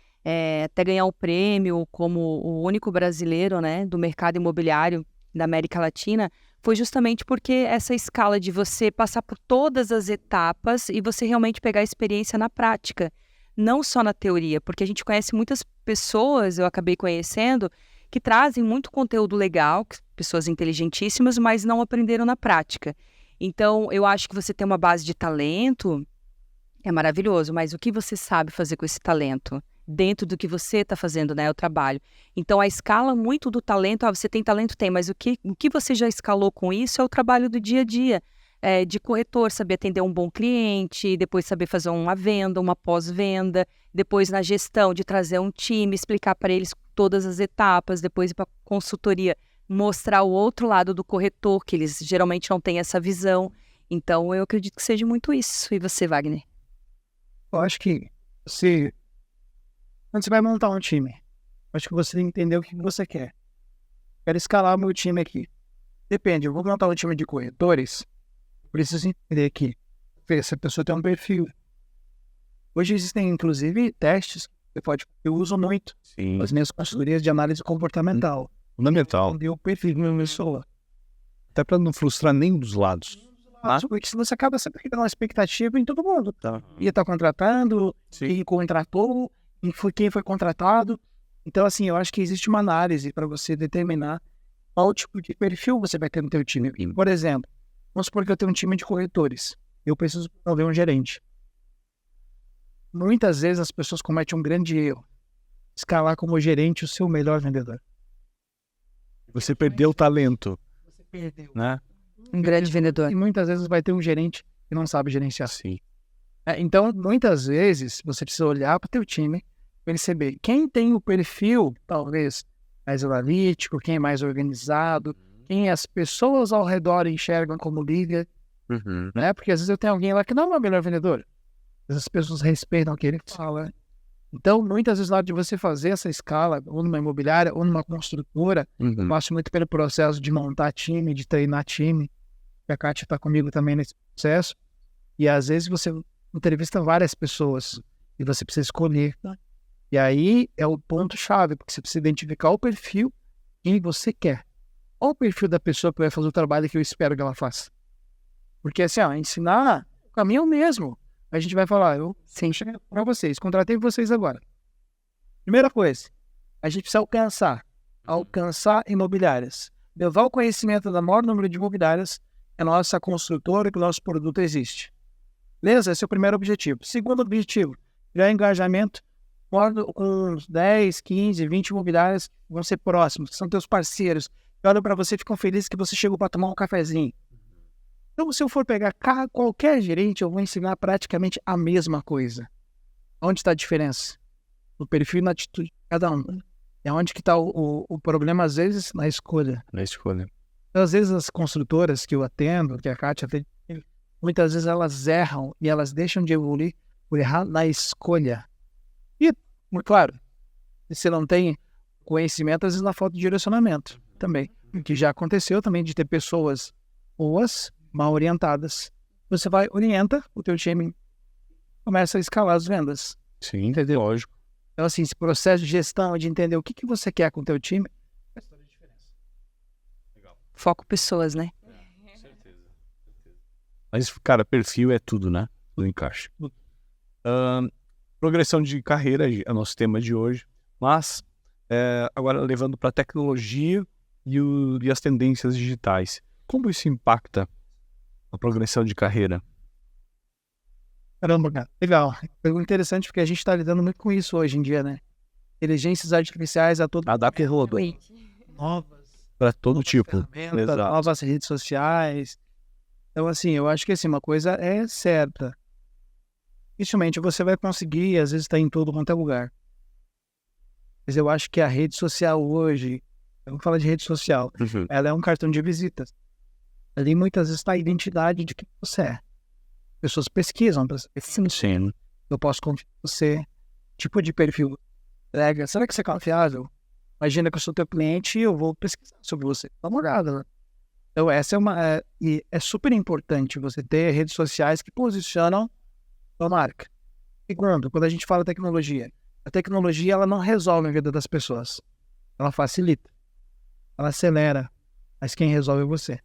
até ganhar o prêmio como o único brasileiro, né, do mercado imobiliário da América Latina, foi justamente porque essa escala de você passar por todas as etapas e você realmente pegar a experiência na prática, não só na teoria, porque a gente conhece muitas pessoas, eu acabei conhecendo, que trazem muito conteúdo legal, pessoas inteligentíssimas, mas não aprenderam na prática. Então, eu acho que você ter uma base de talento é maravilhoso, mas o que você sabe fazer com esse talento? Dentro do que você está fazendo, né, o trabalho. Então, a escala muito do talento, você tem talento? Tem, mas o que você já escalou com isso é o trabalho do dia a dia, de corretor, saber atender um bom cliente, depois saber fazer uma venda, uma pós-venda, depois na gestão de trazer um time, explicar para eles todas as etapas, depois ir para consultoria, mostrar o outro lado do corretor, que eles geralmente não têm essa visão. Então, eu acredito que seja muito isso. E você, Wagner? Eu acho que quando você vai montar um time, acho que você tem que entender o que você quer. Quero escalar o meu time aqui. Depende, eu vou montar um time de corretores, preciso entender que essa pessoa tem um perfil. Hoje existem, inclusive, testes que eu uso muito. Sim. As minhas consultorias de análise comportamental. Fundamental. Entender o perfil de uma pessoa. Até para não frustrar nenhum dos lados. Porque se você acaba sempre criando uma expectativa em todo mundo. Tá. Ia estar contratando, quem contratou, quem foi contratado. Então, assim, eu acho que existe uma análise para você determinar qual tipo de perfil você vai ter no teu time. Por exemplo, vamos supor que eu tenho um time de corretores. Eu preciso promover um gerente. Muitas vezes as pessoas cometem um grande erro. Escalar como gerente o seu melhor vendedor. Você perdeu o talento, Você perdeu. né? Um grande vendedor. E muitas vezes vai ter um gerente que não sabe gerenciar. Sim. Então, muitas vezes, você precisa olhar para o teu time, perceber quem tem o perfil, talvez, mais analítico, quem é mais organizado, quem as pessoas ao redor enxergam como líder, né? Porque às vezes eu tenho alguém lá que não é o melhor vendedor. As pessoas respeitam o que ele fala. Então, muitas vezes, na hora de você fazer essa escala, ou numa imobiliária, ou numa construtora, eu passo muito pelo processo de montar time, de treinar time. A Kátia está comigo também nesse processo. E às vezes você entrevista várias pessoas e você precisa escolher. Né? E aí é o ponto-chave, porque você precisa identificar o perfil que você quer. Ou o perfil da pessoa que vai fazer o trabalho que eu espero que ela faça. Porque assim, ensinar o caminho é o mesmo. A gente vai falar, eu Sim. cheguei para vocês, contratei vocês agora. Primeira coisa, a gente precisa alcançar imobiliárias. Levar o conhecimento do maior número de imobiliárias que a nossa construtora, que o nosso produto existe. Beleza? Esse é o primeiro objetivo. Segundo objetivo, criar engajamento com uns 10, 15, 20 imobiliárias que vão ser próximos, que são teus parceiros, que olham para você e ficam felizes que você chegou para tomar um cafezinho. Então, se eu for pegar qualquer gerente, eu vou ensinar praticamente a mesma coisa. Onde está a diferença? No perfil e na atitude de cada um. É onde que está o problema, às vezes, na escolha. Na escolha. Então, às vezes, as construtoras que eu atendo, que a Kátia atende, muitas vezes elas erram e elas deixam de evoluir por errar na escolha. E, claro, se não tem conhecimento, às vezes na falta de direcionamento também. O que já aconteceu também de ter pessoas boas, mal orientadas. Você orienta o teu time, começa a escalar as vendas. Sim, entendeu? Lógico. Então, assim, esse processo de gestão, de entender o que você quer com o teu time, faz toda a diferença. Foco pessoas, né? Mas, cara, perfil é tudo, né? Tudo encaixa. Progressão de carreira é o nosso tema de hoje. Mas, agora levando para a tecnologia e as tendências digitais. Como isso impacta a progressão de carreira? Caramba, cara. Legal. Pergunta interessante, porque a gente está lidando muito com isso hoje em dia, né? Inteligências artificiais a todo Adapta novas para todo tipo. ferramentas, Exato. novas redes sociais. Então, assim, eu acho que assim, uma coisa é certa. Dificilmente você vai conseguir, às vezes, estar em todo quanto é lugar. Mas eu acho que a rede social hoje, eu vou falar de rede social, ela é um cartão de visitas. Ali muitas vezes está a identidade de quem você é. Pessoas pesquisam para saber Sim. eu posso confiar em você, tipo de perfil. Será que você é confiável? Imagina que eu sou teu cliente e eu vou pesquisar sobre você. Dá uma olhada, né? Então essa é super importante você ter redes sociais que posicionam a marca. E quando a gente fala tecnologia, a tecnologia ela não resolve a vida das pessoas. Ela facilita. Ela acelera. Mas quem resolve é você.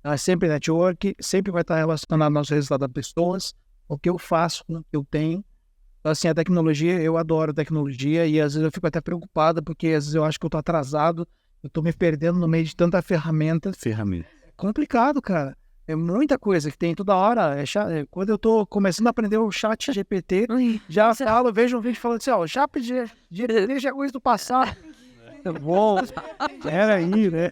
Ela é sempre network, sempre vai estar relacionado aos resultados das pessoas, o que eu faço, o que eu tenho. Então, assim, a tecnologia, eu adoro tecnologia e às vezes eu fico até preocupado porque às vezes eu acho que eu tô atrasado, eu tô me perdendo no meio de tanta ferramenta. É complicado, cara. É muita coisa que tem toda hora. Quando eu tô começando a aprender o chat GPT, já falo, vejo um vídeo falando assim, o chat GPT já é coisa do passado. Bom, era aí, né?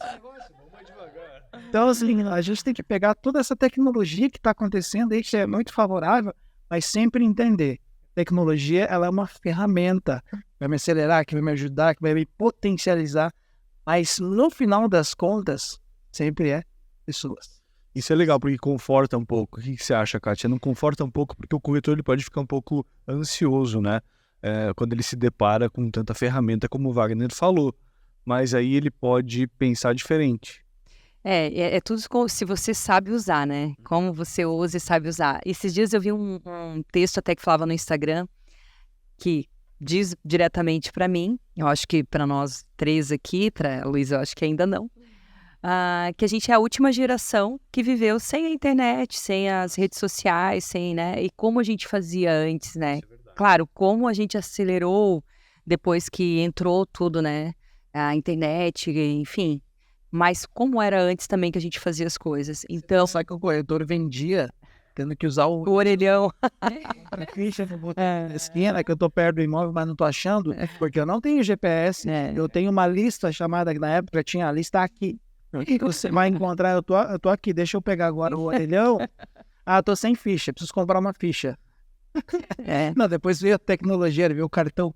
Então, assim, a gente tem que pegar toda essa tecnologia que está acontecendo aí, que é muito favorável, mas sempre entender. Tecnologia, ela é uma ferramenta que vai me acelerar, que vai me ajudar, que vai me potencializar, mas no final das contas, sempre é pessoas. Isso é legal, porque conforta um pouco. O que você acha, Kátia? Não conforta um pouco, porque o corretor ele pode ficar um pouco ansioso, né? Quando ele se depara com tanta ferramenta, como o Wagner falou. Mas aí ele pode pensar diferente. É tudo se você sabe usar, né? Como você usa e sabe usar. Esses dias eu vi um texto até que falava no Instagram, que diz diretamente para mim, eu acho que para nós três aqui, para Luiz eu acho que ainda não, que a gente é a última geração que viveu sem a internet, sem as redes sociais, sem, né? E como a gente fazia antes, né? Claro, como a gente acelerou depois que entrou tudo, né? A internet, enfim. mas como era antes também que a gente fazia as coisas. Então, Só que o corretor vendia, tendo que usar o o orelhão. pra ficha no botão na esquina, que eu tô perto do imóvel, mas não tô achando, porque eu não tenho GPS. Eu tenho uma lista chamada, na época tinha a lista aqui. E você vai encontrar, eu tô aqui, deixa eu pegar agora o orelhão. Ah, tô sem ficha, preciso comprar uma ficha. Não, depois veio a tecnologia, veio o cartão.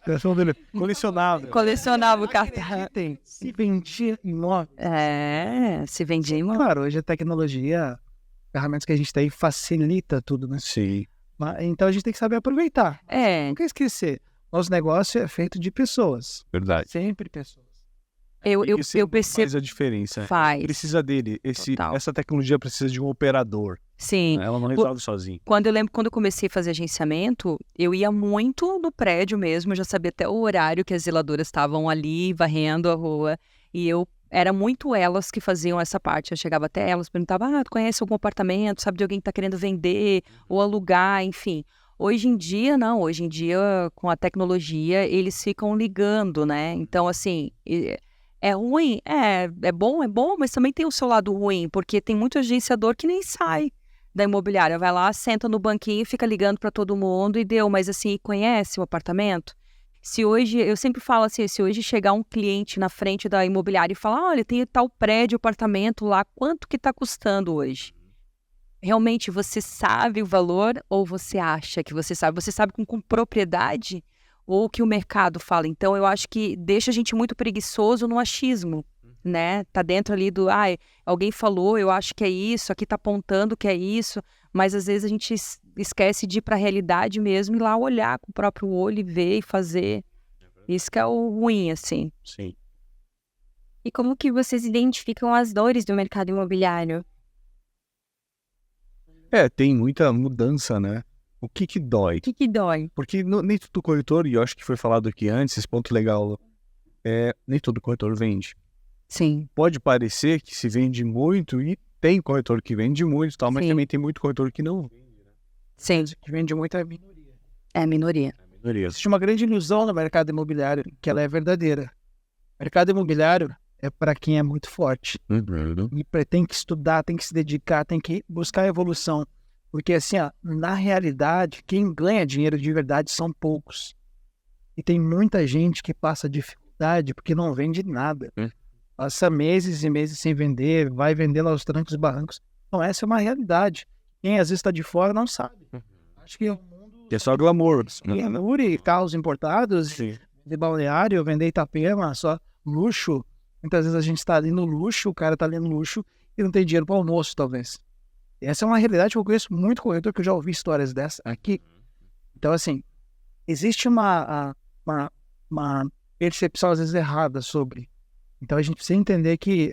Cartão dele, colecionável. Colecionava o cartão. Tem, se vendia imóvel. Se vendia imóvel. Claro, hoje a tecnologia, ferramentas que a gente tem, facilita tudo, né? Sim. Então a gente tem que saber aproveitar. Nunca esquecer, nosso negócio é feito de pessoas. Verdade. Sempre pessoas. Eu percebo. Faz a diferença. Faz. Precisa dele. Total. Essa tecnologia precisa de um operador. Sim. Ela não resolve sozinha. Quando eu comecei a fazer agenciamento, eu ia muito no prédio mesmo, eu já sabia até o horário que as zeladoras estavam ali, varrendo a rua, e era muito elas que faziam essa parte. Eu chegava até elas, perguntava, tu conhece algum apartamento, sabe de alguém que está querendo vender ou alugar, enfim. Hoje em dia, não. Hoje em dia, com a tecnologia, eles ficam ligando, né? Então, assim, é ruim? É bom, mas também tem o seu lado ruim, porque tem muito agenciador que nem sai da imobiliária. Vai lá, senta no banquinho, fica ligando para todo mundo e deu. Mas, assim, conhece o apartamento? Se hoje, eu sempre falo assim, se hoje chegar um cliente na frente da imobiliária e falar, olha, tem tal prédio, apartamento lá, quanto que está custando hoje? Realmente você sabe o valor ou você acha que você sabe? Você sabe com propriedade ou o que o mercado fala? Então, eu acho que deixa a gente muito preguiçoso no achismo, né? Tá dentro ali do, alguém falou, eu acho que é isso, aqui tá apontando que é isso, mas às vezes a gente esquece de ir para a realidade mesmo e lá olhar com o próprio olho e ver e fazer. Isso que é o ruim, assim. Sim. E como que vocês identificam as dores do mercado imobiliário? Tem muita mudança, né? O que dói? O que dói? Porque nem todo corretor, e eu acho que foi falado aqui antes, esse ponto legal, nem todo corretor vende. Sim. Pode parecer que se vende muito, e tem corretor que vende muito, tal, mas Sim. também tem muito corretor que não vende. Sim. Que vende muito é minoria. É minoria. Existe uma grande ilusão no mercado imobiliário, que ela é verdadeira. O mercado imobiliário é para quem é muito forte. E tem que estudar, tem que se dedicar, tem que buscar evolução. Porque assim, na realidade, quem ganha dinheiro de verdade são poucos. E tem muita gente que passa dificuldade porque não vende nada. Passa meses e meses sem vender, vai vender lá os trancos e barrancos. Então essa é uma realidade. Quem às vezes está de fora não sabe. Acho que o mundo... É só glamour. Glamour e carros importados, Sim. de balneário, vender Itapema, só luxo. Muitas vezes a gente está ali no luxo, o cara está ali no luxo e não tem dinheiro para almoço, talvez. Essa é uma realidade que eu conheço muito corretor, que eu já ouvi histórias dessas aqui. Então, assim, existe uma percepção, às vezes, errada sobre. Então, a gente precisa entender que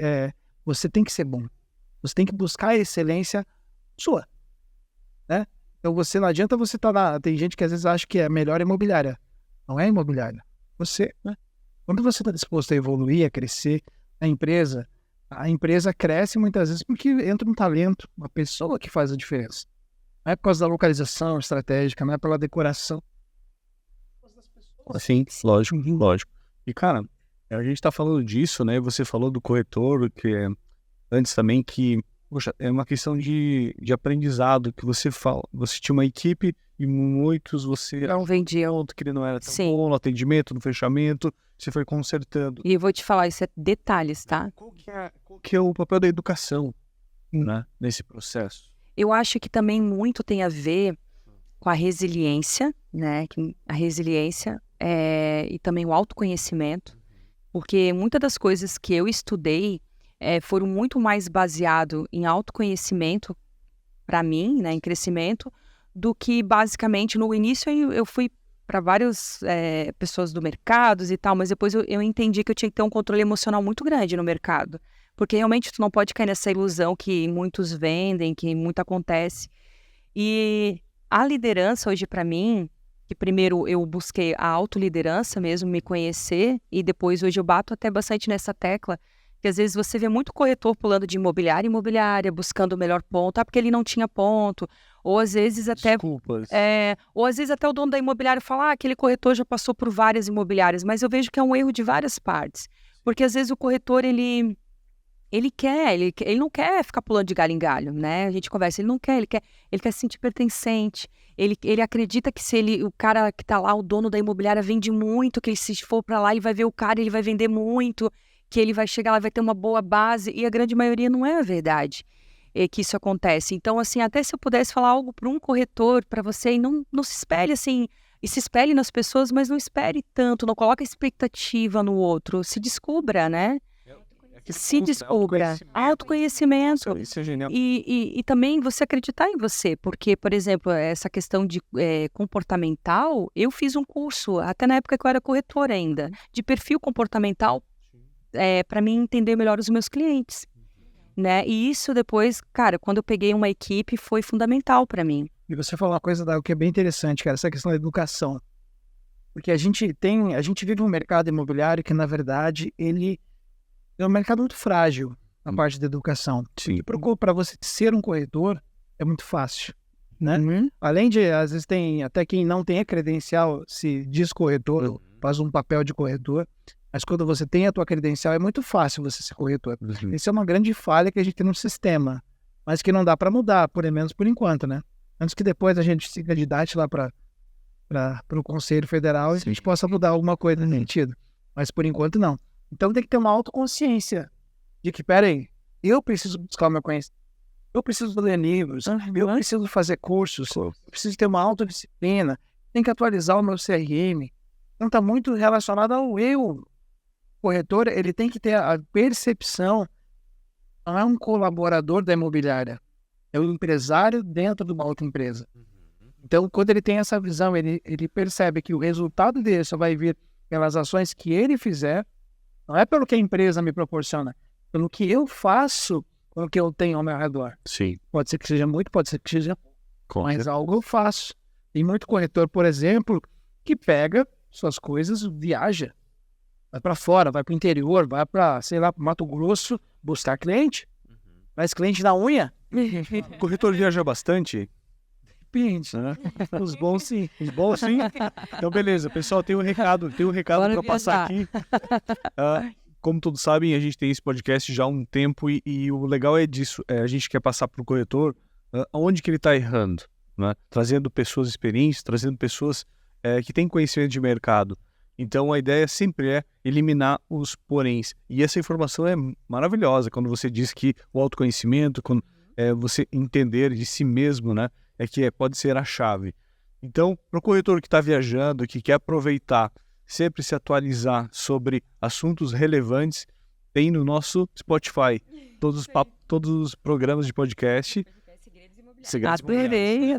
você tem que ser bom. Você tem que buscar a excelência sua, né? Então, não adianta você estar lá. Tem gente que, às vezes, acha que é melhor imobiliária. Não é imobiliária. Você, né? Quando você está disposto a evoluir, a crescer, a empresa cresce muitas vezes porque entra um talento, uma pessoa que faz a diferença. Não é por causa da localização estratégica, não é pela decoração. Sim, lógico. E, cara, a gente tá falando disso, né? Você falou do corretor, que antes também, que, poxa, é uma questão de aprendizado, que você fala, você tinha uma equipe e muitos você Não vendia. outro que ele não era tão Sim. bom no atendimento, no fechamento, você foi consertando. E eu vou te falar, isso é detalhes, tá? Qual que é o papel da educação, né, nesse processo? Eu acho que também muito tem a ver com a resiliência, né? A resiliência e também o autoconhecimento, porque muitas das coisas que eu estudei foram muito mais baseado em autoconhecimento para mim, né, em crescimento, do que basicamente no início eu fui para várias pessoas do mercado e tal, mas depois eu entendi que eu tinha que ter um controle emocional muito grande no mercado, porque realmente tu não pode cair nessa ilusão que muitos vendem, que muito acontece. E a liderança hoje para mim, que primeiro eu busquei a autoliderança mesmo, me conhecer, e depois hoje eu bato até bastante nessa tecla, que às vezes você vê muito corretor pulando de imobiliária em imobiliária, buscando o melhor ponto, porque ele não tinha ponto, ou às vezes até... Desculpas. ou às vezes até o dono da imobiliária fala, aquele corretor já passou por várias imobiliárias, mas eu vejo que é um erro de várias partes. Porque às vezes o corretor, ele não quer ficar pulando de galho em galho, né? A gente conversa, ele quer se sentir pertencente. Ele acredita que se o cara que tá lá, o dono da imobiliária, vende muito, que ele, se for para lá, ele vai ver o cara, ele vai vender muito, que ele vai chegar lá e vai ter uma boa base. E a grande maioria não é a verdade que isso acontece. Então, assim, até se eu pudesse falar algo para um corretor, para você, e não se espelhe assim, e se espelhe nas pessoas, mas não espere tanto, não coloque expectativa no outro, se descubra, né? Se descubra, autoconhecimento. Nossa, isso é genial. E também você acreditar em você, porque, por exemplo, essa questão de comportamental, eu fiz um curso, até na época que eu era corretora ainda, de perfil comportamental, para mim entender melhor os meus clientes, né? E isso depois, cara, quando eu peguei uma equipe, foi fundamental para mim. E você falou uma coisa que é bem interessante, cara, essa questão da educação. Porque a gente vive um mercado imobiliário que, na verdade, ele é um mercado muito frágil na parte da educação. Sim. Para você ser um corretor, é muito fácil, né? Além de, às vezes, tem até quem não tem a credencial, se diz corretor, faz um papel de corretor, mas quando você tem a tua credencial, é muito fácil você ser corretor. Isso é uma grande falha que a gente tem no sistema, mas que não dá para mudar, pelo menos por enquanto, né? Antes que depois a gente se candidate lá para o Conselho Federal e a gente possa mudar alguma coisa nesse sentido. Mas por enquanto não. Então tem que ter uma autoconsciência de que, peraí, eu preciso buscar o meu conhecimento, eu preciso ler livros, eu preciso fazer cursos, eu preciso ter uma autodisciplina, tem que atualizar o meu CRM. Então está muito relacionado ao eu. O corretor, ele tem que ter a percepção, não é um colaborador da imobiliária, é um empresário dentro de uma outra empresa. Então, quando ele tem essa visão, ele percebe que o resultado dele só vai vir pelas ações que ele fizer, não é pelo que a empresa me proporciona, pelo que eu faço com o que eu tenho ao meu redor. Sim. Pode ser que seja muito, pode ser que seja pouco, mas certeza. algo eu faço. Tem muito corretor, por exemplo, que pega suas coisas, viaja, vai para fora, vai para o interior, vai para, sei lá, para Mato Grosso, buscar cliente. Mas cliente da unha? O corretor viaja bastante? Depende. Os bons sim. Os bons sim? Então, beleza. Pessoal, tem um recado Bora para passar aqui. Como todos sabem, a gente tem esse podcast já há um tempo e o legal é disso. A gente quer passar para o corretor onde que ele está errando, né? Trazendo pessoas experientes, trazendo pessoas que têm conhecimento de mercado. Então, a ideia sempre é eliminar os poréns. E essa informação é maravilhosa quando você diz que o autoconhecimento, quando você entender de si mesmo, né, pode ser a chave. Então, para o corretor que está viajando, que quer aproveitar, sempre se atualizar sobre assuntos relevantes, tem no nosso Spotify todos os programas de podcast. Segredos Imobiliários.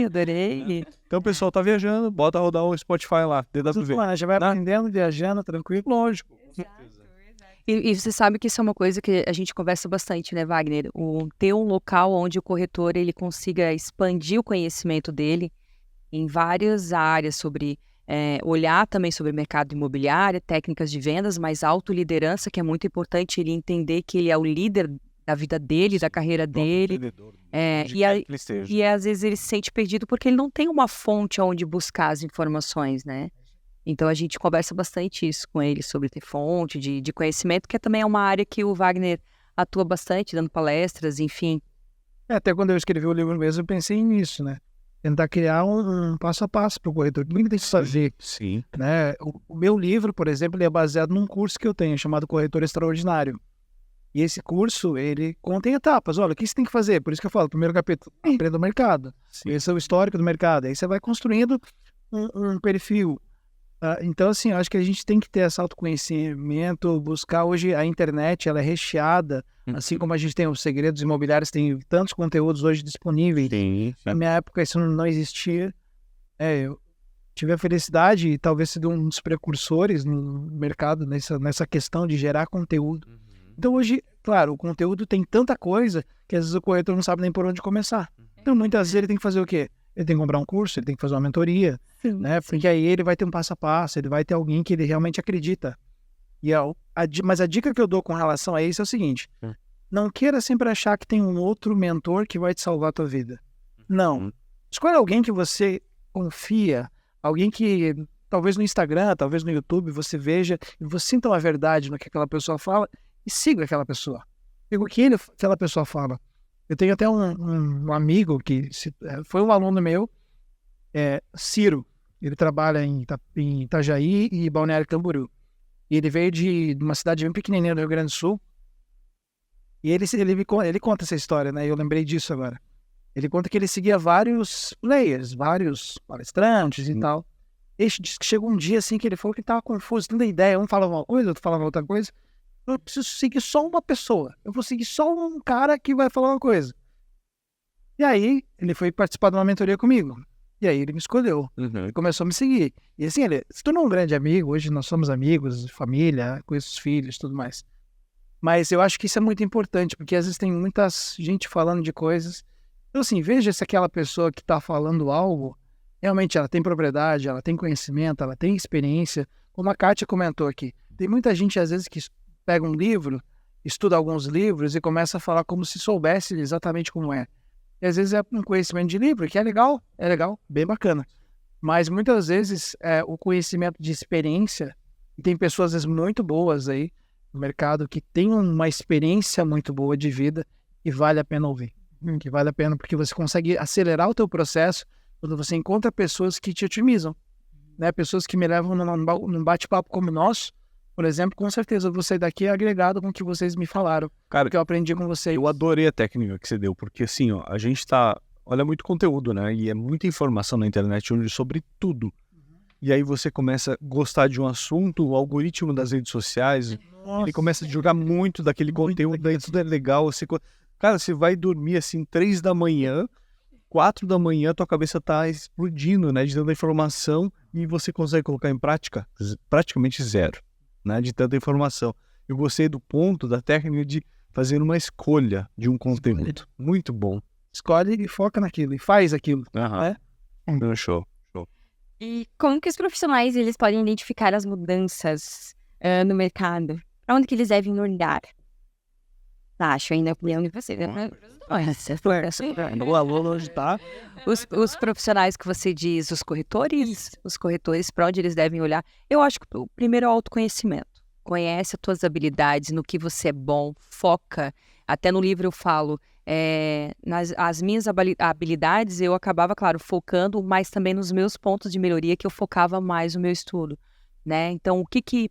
Adorei. Então, o pessoal tá viajando, bota rodar o Spotify lá, DWV. Já vai aprendendo, viajando, tranquilo. Lógico. E você sabe que isso é uma coisa que a gente conversa bastante, né, Wagner? Ter um local onde o corretor ele consiga expandir o conhecimento dele em várias áreas, sobre olhar também sobre o mercado imobiliário, técnicas de vendas, mas autoliderança, que é muito importante ele entender que ele é o líder da vida dele, da carreira dele. E às vezes ele se sente perdido porque ele não tem uma fonte onde buscar as informações, né? Então a gente conversa bastante isso com ele, sobre ter fonte de conhecimento, que também é uma área que o Wagner atua bastante, dando palestras, enfim. Até quando eu escrevi o livro mesmo, eu pensei nisso, né? Tentar criar um passo a passo para o corretor. O que ele tem que fazer? Sim. Né? O meu livro, por exemplo, ele é baseado num curso que eu tenho, chamado Corretor Extraordinário. E esse curso, ele contém etapas. Olha, o que você tem que fazer? Por isso que eu falo, primeiro capítulo, aprenda o mercado. Sim. Esse é o histórico do mercado. Aí você vai construindo um perfil. Então, assim, eu acho que a gente tem que ter esse autoconhecimento, buscar. Hoje a internet, ela é recheada, assim como a gente tem os segredos imobiliários, tem tantos conteúdos hoje disponíveis. Sim. Na minha época isso não existia. Eu tive a felicidade e talvez sido um dos precursores no mercado nessa questão de gerar conteúdo. Então hoje, claro, o conteúdo tem tanta coisa que às vezes o corretor não sabe nem por onde começar. Então muitas vezes ele tem que fazer o quê? Ele tem que comprar um curso, ele tem que fazer uma mentoria, né? Porque aí ele vai ter um passo a passo, ele vai ter alguém que ele realmente acredita. Mas a dica que eu dou com relação a isso é o seguinte: não queira sempre achar que tem um outro mentor que vai te salvar a tua vida. Não. Escolha alguém que você confia, alguém que talvez no Instagram, talvez no YouTube, você veja e você sinta uma verdade no que aquela pessoa fala e siga aquela pessoa. Siga o que aquela pessoa fala. Eu tenho até um amigo que foi um aluno meu, Ciro. Ele trabalha em Itajaí e Balneário Camboriú. E ele veio de uma cidade bem pequenininha do Rio Grande do Sul. E ele conta essa história, né? Eu lembrei disso agora. Ele conta que ele seguia vários players, vários palestrantes e tal. Ele disse que chegou um dia assim que ele falou que estava confuso, tendo ideia. Um falava uma coisa, outro falava outra coisa. Eu preciso seguir só uma pessoa. Eu vou seguir só um cara que vai falar uma coisa. E aí, ele foi participar de uma mentoria comigo. E aí ele me escolheu. Ele começou a me seguir. E assim, ele se tornou um grande amigo. Hoje nós somos amigos, família, com esses filhos e tudo mais. Mas eu acho que isso é muito importante, porque às vezes tem muita gente falando de coisas. Então assim, veja se aquela pessoa que está falando algo, realmente ela tem propriedade, ela tem conhecimento, ela tem experiência. Como a Kátia comentou aqui, tem muita gente às vezes que pega um livro, estuda alguns livros e começa a falar como se soubesse exatamente como é. E às vezes é um conhecimento de livro, que é legal, bem bacana. Mas muitas vezes o conhecimento de experiência, e tem pessoas às vezes muito boas aí no mercado que tem uma experiência muito boa de vida e vale a pena ouvir. Que vale a pena porque você consegue acelerar o teu processo quando você encontra pessoas que te otimizam. Né? Pessoas que me levam num bate-papo como o nosso, por exemplo, com certeza eu vou sair daqui agregado com o que vocês me falaram, Cara, que eu aprendi com vocês. eu adorei a técnica que você deu, porque assim, ó, a gente olha muito conteúdo, né? E é muita informação na internet sobre tudo. E aí você começa a gostar de um assunto, o algoritmo das redes sociais, ele começa a jogar muito daquele conteúdo, daí tudo é legal. Cara, você vai dormir assim 3 da manhã, 4 da manhã, tua cabeça tá explodindo, né? De tanta informação e você consegue colocar em prática praticamente zero. Né, de tanta informação. Eu gostei do ponto, da técnica de fazer uma escolha de um conteúdo. Muito bom. Escolhe e foca naquilo, e faz aquilo. Né? Show. E como que os profissionais eles podem identificar as mudanças no mercado? Para onde que eles devem olhar? Acho ainda a opinião de vocês. O aluno hoje tá. Os profissionais que você diz, os corretores, para onde eles devem olhar? Eu acho que o primeiro é o autoconhecimento. Conhece as tuas habilidades, no que você é bom, foca. Até no livro eu falo, as minhas habilidades eu acabava, claro, focando, mas também nos meus pontos de melhoria que eu focava mais no meu estudo, né? Então, o que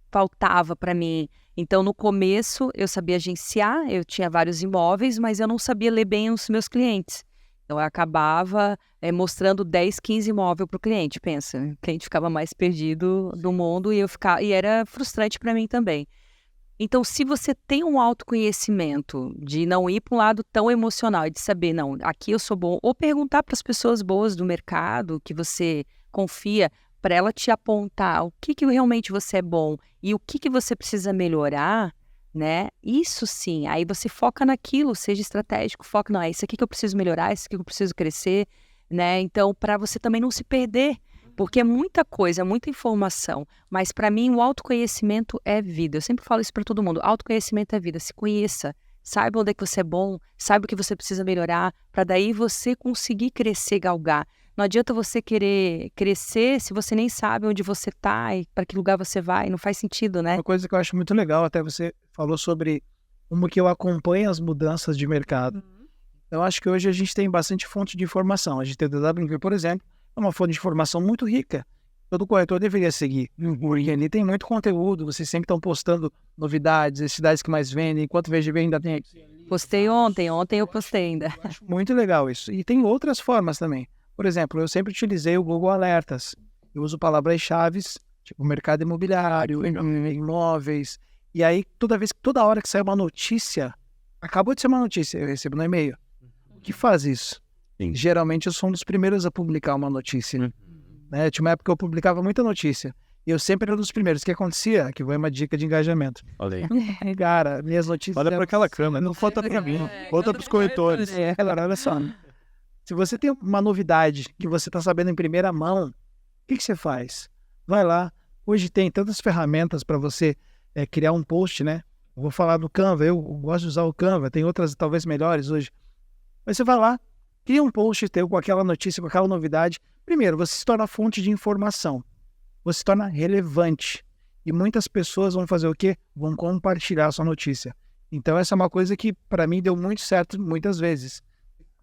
faltava para mim? Então, no começo, eu sabia agenciar, eu tinha vários imóveis, mas eu não sabia ler bem os meus clientes. Então, eu acabava mostrando 10, 15 imóveis para o cliente, pensa. O cliente ficava mais perdido do mundo e era frustrante para mim também. Então, se você tem um autoconhecimento de não ir para um lado tão emocional e de saber, não, aqui eu sou bom, ou perguntar para as pessoas boas do mercado que você confia, para ela te apontar o que realmente você é bom e o que você precisa melhorar, né? Isso sim, aí você foca naquilo, seja estratégico, foca, não, é isso aqui que eu preciso melhorar, isso aqui que eu preciso crescer, né? Então, para você também não se perder, porque é muita coisa, é muita informação, mas para mim o autoconhecimento é vida. Eu sempre falo isso para todo mundo, autoconhecimento é vida, se conheça, saiba onde é que você é bom, saiba o que você precisa melhorar, para daí você conseguir crescer, galgar. Não adianta você querer crescer se você nem sabe onde você está e para que lugar você vai. Não faz sentido, né? Uma coisa que eu acho muito legal, até você falou sobre como que eu acompanho as mudanças de mercado. Eu acho que hoje a gente tem bastante fonte de informação. A gente tem o DWV, por exemplo, é uma fonte de informação muito rica. Todo corretor deveria seguir. Porque ali tem muito conteúdo, vocês sempre estão postando novidades, as cidades que mais vendem, enquanto VGV ainda tem aqui. Postei ontem eu postei ainda. Eu acho muito legal isso. E tem outras formas também. Por exemplo, eu sempre utilizei o Google Alertas. Eu uso palavras-chave, tipo mercado imobiliário, imóveis. E aí, toda hora que sai uma notícia, acabou de ser uma notícia, eu recebo no e-mail. O que faz isso? Sim. Geralmente eu sou um dos primeiros a publicar uma notícia. Né? Tinha uma época que eu publicava muita notícia. E eu sempre era um dos primeiros. O que acontecia? Que foi uma dica de engajamento. Olha aí. Cara, minhas notícias... Olha para aquela câmera, não falta para mim. Volta para os corretores. Galera, olha só. Se você tem uma novidade que você está sabendo em primeira mão, o que você faz? Vai lá. Hoje tem tantas ferramentas para você criar um post, né? Eu vou falar do Canva, eu gosto de usar o Canva, tem outras talvez melhores hoje. Mas você vai lá, cria um post teu com aquela notícia, com aquela novidade. Primeiro, você se torna fonte de informação. você se torna relevante. E muitas pessoas vão fazer o quê? Vão compartilhar a sua notícia. Então, essa é uma coisa que, para mim, deu muito certo muitas vezes.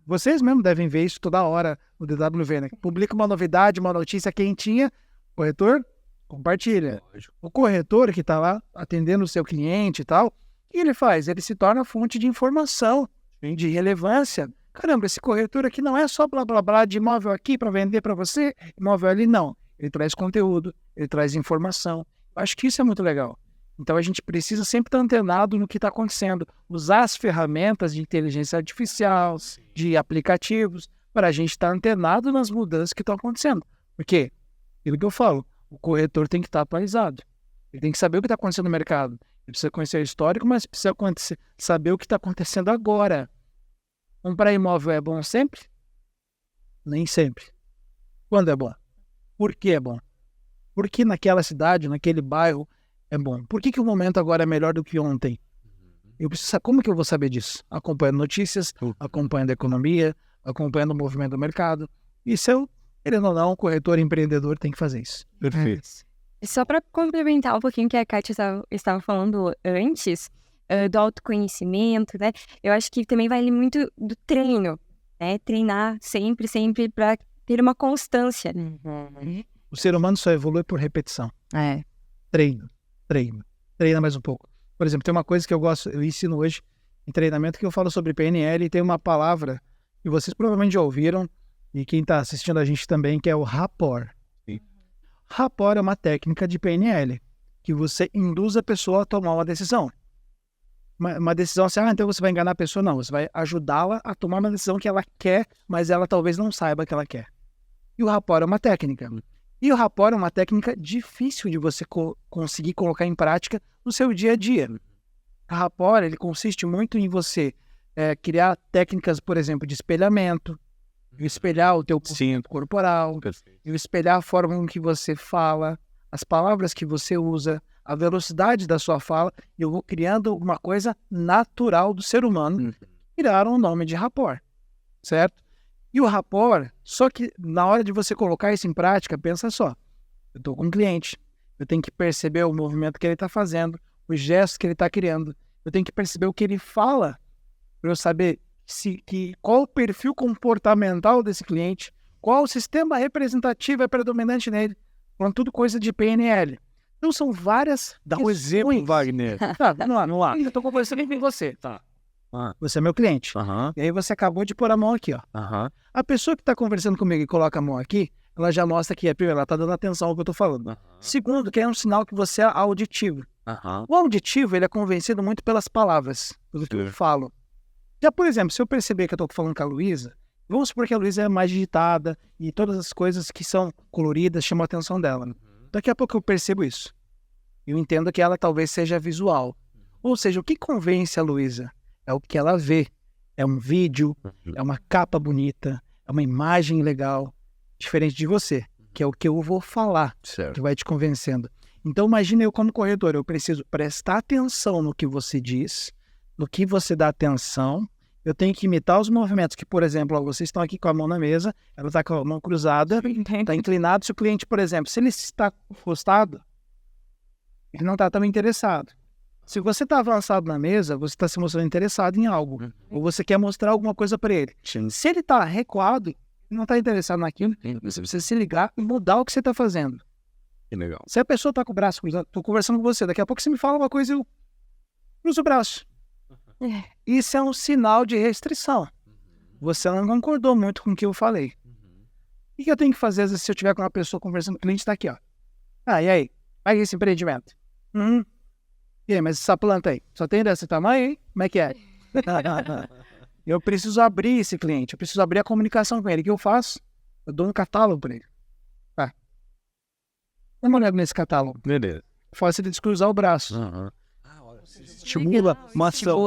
Vocês mesmo devem ver isso toda hora no DWV, né? Publica uma novidade, uma notícia quentinha, corretor, compartilha. O corretor que está lá atendendo o seu cliente e tal, o que ele faz? Ele se torna fonte de informação, de relevância. Caramba, esse corretor aqui não é só blá blá blá de imóvel aqui para vender para você, imóvel ali, não. Ele traz conteúdo, ele traz informação. Eu acho que isso é muito legal. Então a gente precisa sempre estar antenado no que está acontecendo, usar as ferramentas de inteligência artificial, de aplicativos, para a gente estar antenado nas mudanças que estão acontecendo. Porque, aquilo que eu falo, o corretor tem que estar atualizado. Ele tem que saber o que está acontecendo no mercado. Ele precisa conhecer o histórico, mas precisa saber o que está acontecendo agora. Comprar imóvel é bom sempre? Nem sempre. Quando é bom? Por que é bom? Por que naquela cidade, naquele bairro, é bom? Por que o momento agora é melhor do que ontem? Eu preciso, como que eu vou saber disso? Acompanhando notícias, acompanhando a economia, acompanhando o movimento do mercado. Isso querendo ou não, o corretor empreendedor tem que fazer isso. Perfeito. Só para complementar um pouquinho o que a Kátia estava falando antes, do autoconhecimento, né? Eu acho que também vai muito do treino, né? Treinar sempre, sempre para ter uma constância. O ser humano só evolui por repetição. Treino. Treina mais um pouco. Por exemplo, tem uma coisa que eu ensino hoje em treinamento que eu falo sobre PNL e tem uma palavra que vocês provavelmente já ouviram e quem está assistindo a gente também, que é o rapport. Sim. Rapport é uma técnica de PNL que você induz a pessoa a tomar uma decisão. Uma decisão assim, então você vai enganar a pessoa? Não, você vai ajudá-la a tomar uma decisão que ela quer, mas ela talvez não saiba que ela quer. E o rapport é uma técnica. E o rapport é uma técnica difícil de você conseguir colocar em prática no seu dia a dia. O rapport, ele consiste muito em você criar técnicas, por exemplo, de espelhamento, espelhar o teu movimento corporal, espelhar a forma em que você fala, as palavras que você usa, a velocidade da sua fala, e eu vou criando uma coisa natural do ser humano, viraram o nome de rapport, certo? E o rapport, só que na hora de você colocar isso em prática, pensa só, eu estou com um cliente, eu tenho que perceber o movimento que ele está fazendo, os gestos que ele está criando, eu tenho que perceber o que ele fala, para eu saber qual o perfil comportamental desse cliente, qual o sistema representativo é predominante nele, falando tudo coisa de PNL. Então são várias Dá um exemplo, Wagner. Tá, vamos lá. Eu estou conversando com você. Tá. Você é meu cliente. E aí você acabou de pôr a mão aqui, ó. A pessoa que está conversando comigo e coloca a mão aqui, ela já mostra que, primeiro, ela está dando atenção ao que eu estou falando. Segundo, que é um sinal que você é auditivo. O auditivo, ele é convencido muito pelas palavras, pelo que eu falo. Já, por exemplo, se eu perceber que eu estou falando com a Luísa, vamos supor que a Luísa é mais digitada e todas as coisas que são coloridas chamam a atenção dela. Daqui a pouco eu percebo isso. Eu entendo que ela talvez seja visual. Ou seja, o que convence a Luísa? É o que ela vê. É um vídeo, é uma capa bonita, é uma imagem legal, diferente de você, que é o que eu vou falar, que vai te convencendo. Então, imagina eu como corretor, eu preciso prestar atenção no que você diz, no que você dá atenção, eu tenho que imitar os movimentos que, por exemplo, vocês estão aqui com a mão na mesa, ela está com a mão cruzada, está inclinado. Se o cliente, por exemplo, se ele está encostado, ele não está tão interessado. Se você está avançado na mesa, você está se mostrando interessado em algo, ou você quer mostrar alguma coisa para ele. Se ele está recuado, ele não está interessado naquilo, você precisa se ligar e mudar o que você está fazendo. Que legal. Se a pessoa está com o braço cruzado, estou conversando com você, daqui a pouco você me fala uma coisa e eu cruzo o braço. Isso é um sinal de restrição. Você não concordou muito com o que eu falei. O que eu tenho que fazer, às vezes, se eu estiver com uma pessoa conversando, o cliente está aqui, ó. E aí? Vai esse empreendimento. E aí, mas essa planta aí, só tem desse tamanho, hein? Como é que é? Eu preciso abrir esse cliente, eu preciso abrir a comunicação com ele. O que eu faço? Eu dou um catálogo para ele. Dá uma olhada nesse catálogo. Beleza. Faço ele descruzar o braço. Estimula uma ação,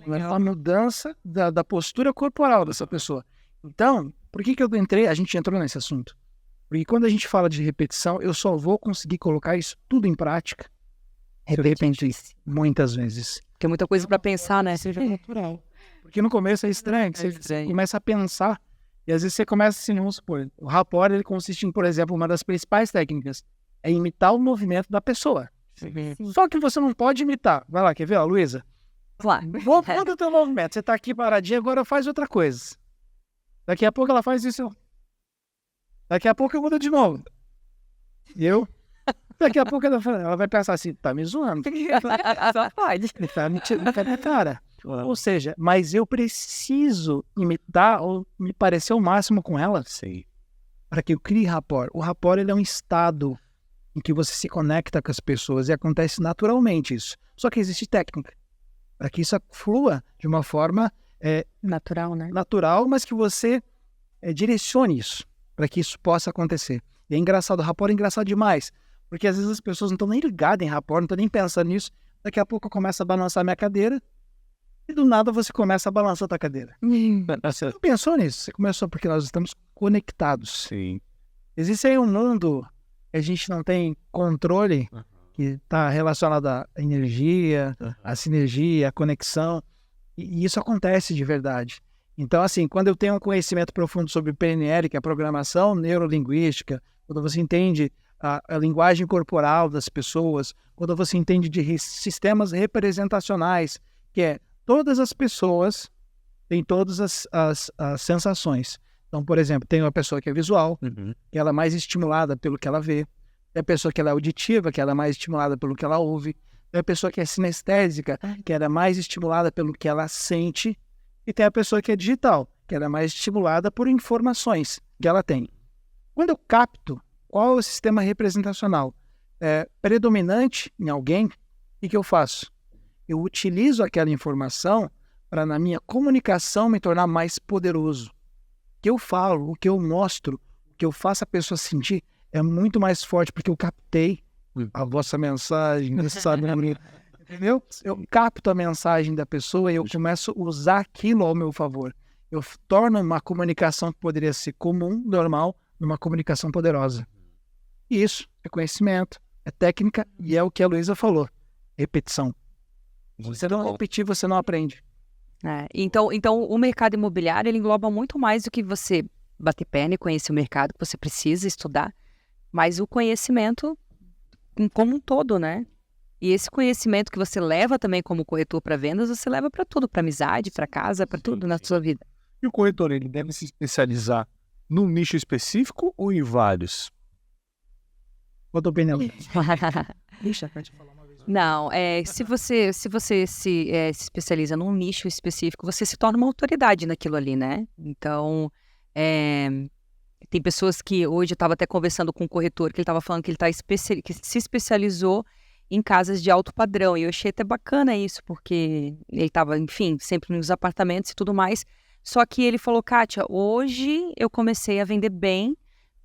uma mudança da postura corporal dessa pessoa. Então, por que eu entrei? A gente entrou nesse assunto. Porque quando a gente fala de repetição, eu só vou conseguir colocar isso tudo em prática se eu repetir muitas vezes. Porque é muita coisa para pensar, né? Seja natural. Porque no começo é estranho, que você começa a pensar e às vezes você começa assim, vamos supor, o rapport ele consiste em, por exemplo, uma das principais técnicas é imitar o movimento da pessoa. Sim. Só que você não pode imitar. Vai lá, quer ver, ó, Luísa? Claro. Muda o teu movimento. Você tá aqui paradinha, agora faz outra coisa. Daqui a pouco ela faz isso. Daqui a pouco eu mudo de novo. E eu? Daqui a pouco ela vai pensar assim, tá me zoando. Só pode. Ele tá me tirando da cara. Ou seja, mas eu preciso imitar ou me parecer o máximo com ela Sim. para que eu crie rapport. O rapport, ele é um estado em que você se conecta com as pessoas e acontece naturalmente isso. Só que existe técnica para que isso flua de uma forma Natural, né? natural, mas que você direcione isso para que isso possa acontecer. E é engraçado, o rapport é engraçado demais, porque às vezes as pessoas não estão nem ligadas em rapport, não estão nem pensando nisso. Daqui a pouco eu começo a balançar minha cadeira e do nada você começa a balançar a tua cadeira. Você não pensou nisso? Você começou porque nós estamos conectados. Sim. Existe aí um mundo que a gente não tem controle, que está relacionado à energia, à sinergia, à conexão, e isso acontece de verdade. Então, assim, quando eu tenho um conhecimento profundo sobre PNL, que é a programação neurolinguística, quando você entende a linguagem corporal das pessoas, quando você entende de sistemas representacionais, que é todas as pessoas têm todas as sensações. Então, por exemplo, tem uma pessoa que é visual, que ela é mais estimulada pelo que ela vê. Tem a pessoa que ela é auditiva, que ela é mais estimulada pelo que ela ouve. Tem a pessoa que é sinestésica, que ela é mais estimulada pelo que ela sente. E tem a pessoa que é digital, que ela é mais estimulada por informações que ela tem. Quando eu capto qual é o sistema representacional predominante em alguém, o que eu faço? Eu utilizo aquela informação para, na minha comunicação, me tornar mais poderoso. O que eu falo, o que eu mostro, o que eu faço a pessoa sentir é muito mais forte, porque eu captei a vossa mensagem, entendeu? Eu capto a mensagem da pessoa e eu começo a usar aquilo ao meu favor. Eu torno uma comunicação que poderia ser comum, normal, numa comunicação poderosa. E isso é conhecimento, é técnica e é o que a Luísa falou. Repetição. Se você não repetir, você não aprende. Então, o mercado imobiliário ele engloba muito mais do que você bater perna e conhecer o mercado, que você precisa estudar, mas o conhecimento como um todo, né? E esse conhecimento que você leva também como corretor para vendas, você leva para tudo, para amizade, para casa, para tudo na sua vida. E o corretor, ele deve se especializar num nicho específico ou em vários? Qual a tua opinião? Deixa a Kátia falar uma vez. Não, se você se especializa num nicho específico, você se torna uma autoridade naquilo ali, né? Então, tem pessoas que hoje eu estava até conversando com um corretor que ele estava falando que ele que se especializou em casas de alto padrão. E eu achei até bacana isso, porque ele estava, enfim, sempre nos apartamentos e tudo mais. Só que ele falou, Kátia, hoje eu comecei a vender bem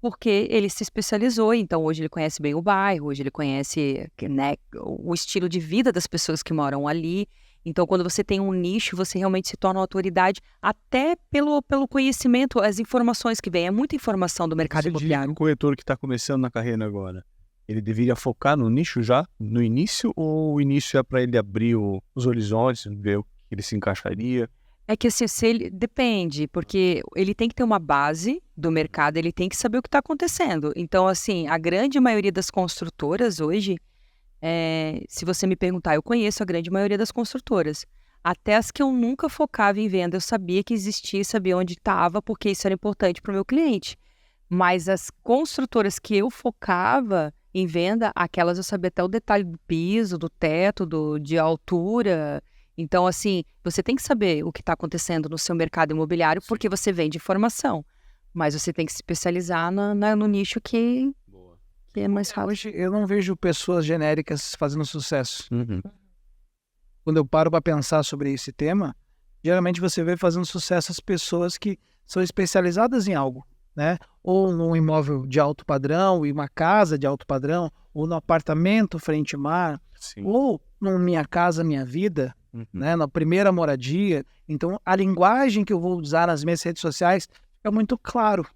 porque ele se especializou. Então, hoje ele conhece bem o bairro, hoje ele conhece, né, o estilo de vida das pessoas que moram ali. Então, quando você tem um nicho, você realmente se torna uma autoridade até pelo conhecimento, as informações que vêm. É muita informação do mercado Você diria que imobiliário. um corretor que está começando na carreira agora, ele deveria focar no nicho já, no início, ou o início é para ele abrir os horizontes, ver o que ele se encaixaria? É que assim, depende, porque ele tem que ter uma base do mercado, ele tem que saber o que está acontecendo. Então, assim, a grande maioria das construtoras hoje, se você me perguntar, eu conheço a grande maioria das construtoras. Até as que eu nunca focava em venda, eu sabia que existia, sabia onde estava, porque isso era importante para o meu cliente. Mas as construtoras que eu focava em venda, aquelas eu sabia até o detalhe do piso, do teto, de altura. Então, assim, você tem que saber o que está acontecendo no seu mercado imobiliário, porque você vende informação. Mas você tem que se especializar no nicho que é mais fácil. Hoje eu não vejo pessoas genéricas fazendo sucesso. Uhum. Quando eu paro para pensar sobre esse tema, geralmente você vê fazendo sucesso as pessoas que são especializadas em algo, né? Ou num imóvel de alto padrão e uma casa de alto padrão, ou no apartamento frente ao mar, Sim. ou no Minha Casa Minha Vida, né? Na primeira moradia. Então, a linguagem que eu vou usar nas minhas redes sociais fica muito claro,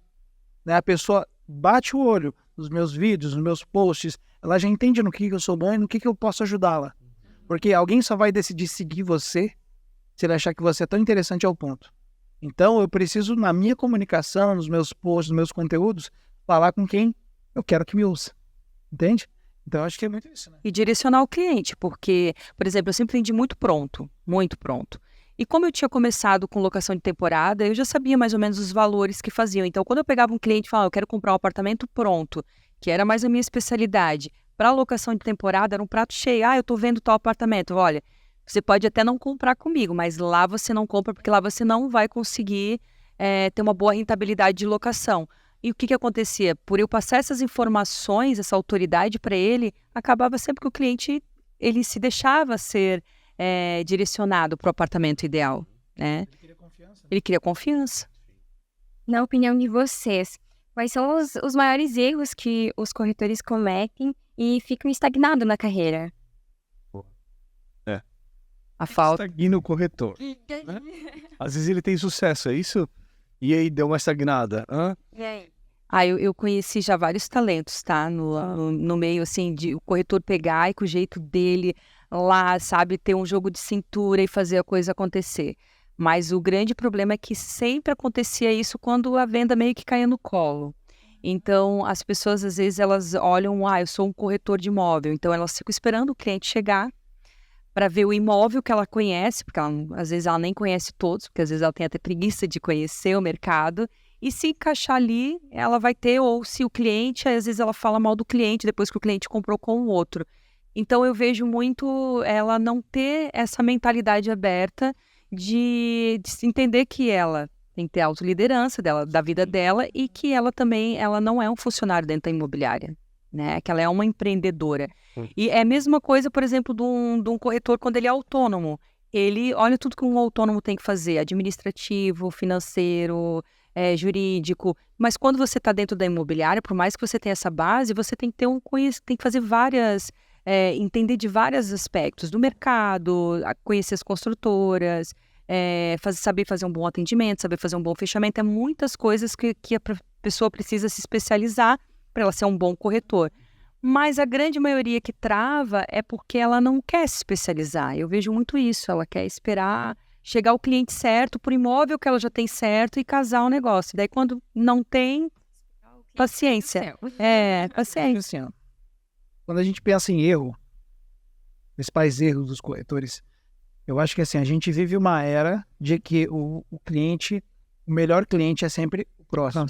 né? A pessoa bate o olho nos meus vídeos, nos meus posts, ela já entende no que eu sou bom e no que eu posso ajudá-la. Porque alguém só vai decidir seguir você se ele achar que você é tão interessante ao ponto. Então, eu preciso, na minha comunicação, nos meus posts, nos meus conteúdos, falar com quem eu quero que me ouça. Entende? Então, eu acho que é muito isso, né? E direcionar o cliente, porque, por exemplo, eu sempre vendi muito pronto, muito pronto. E como eu tinha começado com locação de temporada, eu já sabia mais ou menos os valores que faziam. Então, quando eu pegava um cliente e falava, eu quero comprar um apartamento pronto, que era mais a minha especialidade, para locação de temporada era um prato cheio. Eu tô vendo tal apartamento. Olha, você pode até não comprar comigo, mas lá você não compra, porque lá você não vai conseguir ter uma boa rentabilidade de locação. E o que acontecia? Por eu passar essas informações, essa autoridade para ele, acabava sempre que o cliente ele se deixava ser direcionado para o apartamento ideal, né? Ele queria confiança. Ele queria confiança. Na opinião de vocês, quais são os maiores erros que os corretores cometem e ficam estagnados na carreira? A falta. Estagna o corretor. Né? Às vezes ele tem sucesso, é isso? E aí deu uma estagnada. E aí? Eu conheci já vários talentos, tá? No meio, assim, de o corretor pegar e com o jeito dele lá, sabe, ter um jogo de cintura e fazer a coisa acontecer. Mas o grande problema é que sempre acontecia isso quando a venda meio que caía no colo. Então, as pessoas, às vezes, elas olham, eu sou um corretor de imóvel. Então, elas ficam esperando o cliente chegar para ver o imóvel que ela conhece, porque às vezes ela nem conhece todos, porque às vezes ela tem até preguiça de conhecer o mercado. E se encaixar ali, ela vai ter, ou se o cliente, às vezes ela fala mal do cliente depois que o cliente comprou com o outro. Então, eu vejo muito ela não ter essa mentalidade aberta de se entender que ela tem que ter autoliderança dela, da vida dela e que ela também ela não é um funcionário dentro da imobiliária, né? Que ela é uma empreendedora. E é a mesma coisa, por exemplo, de um corretor quando ele é autônomo. Ele olha tudo que um autônomo tem que fazer, administrativo, financeiro, jurídico. Mas quando você está dentro da imobiliária, por mais que você tenha essa base, você tem que ter tem que fazer várias... entender de vários aspectos do mercado, conhecer as construtoras, saber fazer um bom atendimento, saber fazer um bom fechamento. É muitas coisas que a pessoa precisa se especializar para ela ser um bom corretor. Mas a grande maioria que trava é porque ela não quer se especializar. Eu vejo muito isso, ela quer esperar chegar o cliente certo, por imóvel que ela já tem certo e casar o negócio. Daí quando não tem, paciência. Paciência. Assim, ó, quando a gente pensa em erro, principais erros dos corretores, eu acho que assim, a gente vive uma era de que o cliente, o melhor cliente é sempre o próximo.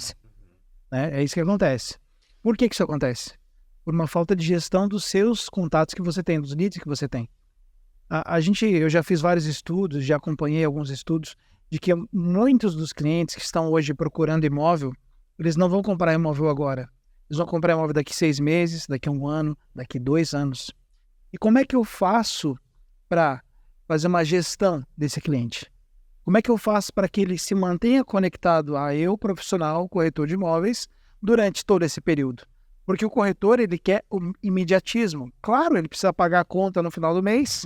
Né? É isso que acontece. Por que isso acontece? Por uma falta de gestão dos seus contatos que você tem, dos leads que você tem. Eu já fiz vários estudos, já acompanhei alguns estudos, de que muitos dos clientes que estão hoje procurando imóvel, eles não vão comprar imóvel agora. Eles vão comprar imóvel daqui 6 meses, daqui a 1 ano, daqui 2 anos. E como é que eu faço para fazer uma gestão desse cliente? Como é que eu faço para que ele se mantenha conectado a eu, profissional, corretor de imóveis, durante todo esse período? Porque o corretor, ele quer o imediatismo. Claro, ele precisa pagar a conta no final do mês,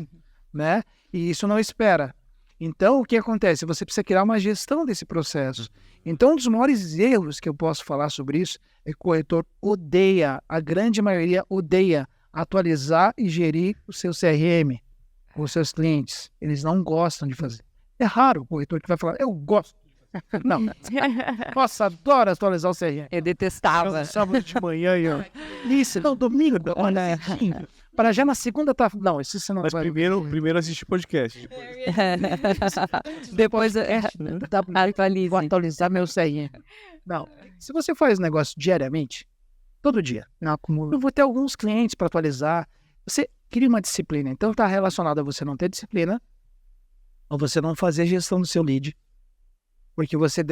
né? E isso não espera. Então, o que acontece? Você precisa criar uma gestão desse processo. Então, um dos maiores erros que eu posso falar sobre isso é que o corretor odeia, a grande maioria odeia atualizar e gerir o seu CRM com os seus clientes. Eles não gostam de fazer. É raro o corretor que vai falar, eu gosto. Não. Nossa, adoro atualizar o CRM. Eu detestava. Sábado de manhã e eu... Isso, não, domingo. Olha, para já na segunda tá... Não, isso você não Mas vai... primeiro assistir podcast. Depois atualize. Vou atualizar meu CRM. Não, se você faz negócio diariamente, todo dia, não acumula. Eu vou ter alguns clientes para atualizar. Você cria uma disciplina. Então está relacionado a você não ter disciplina ou você não fazer gestão do seu lead. Porque você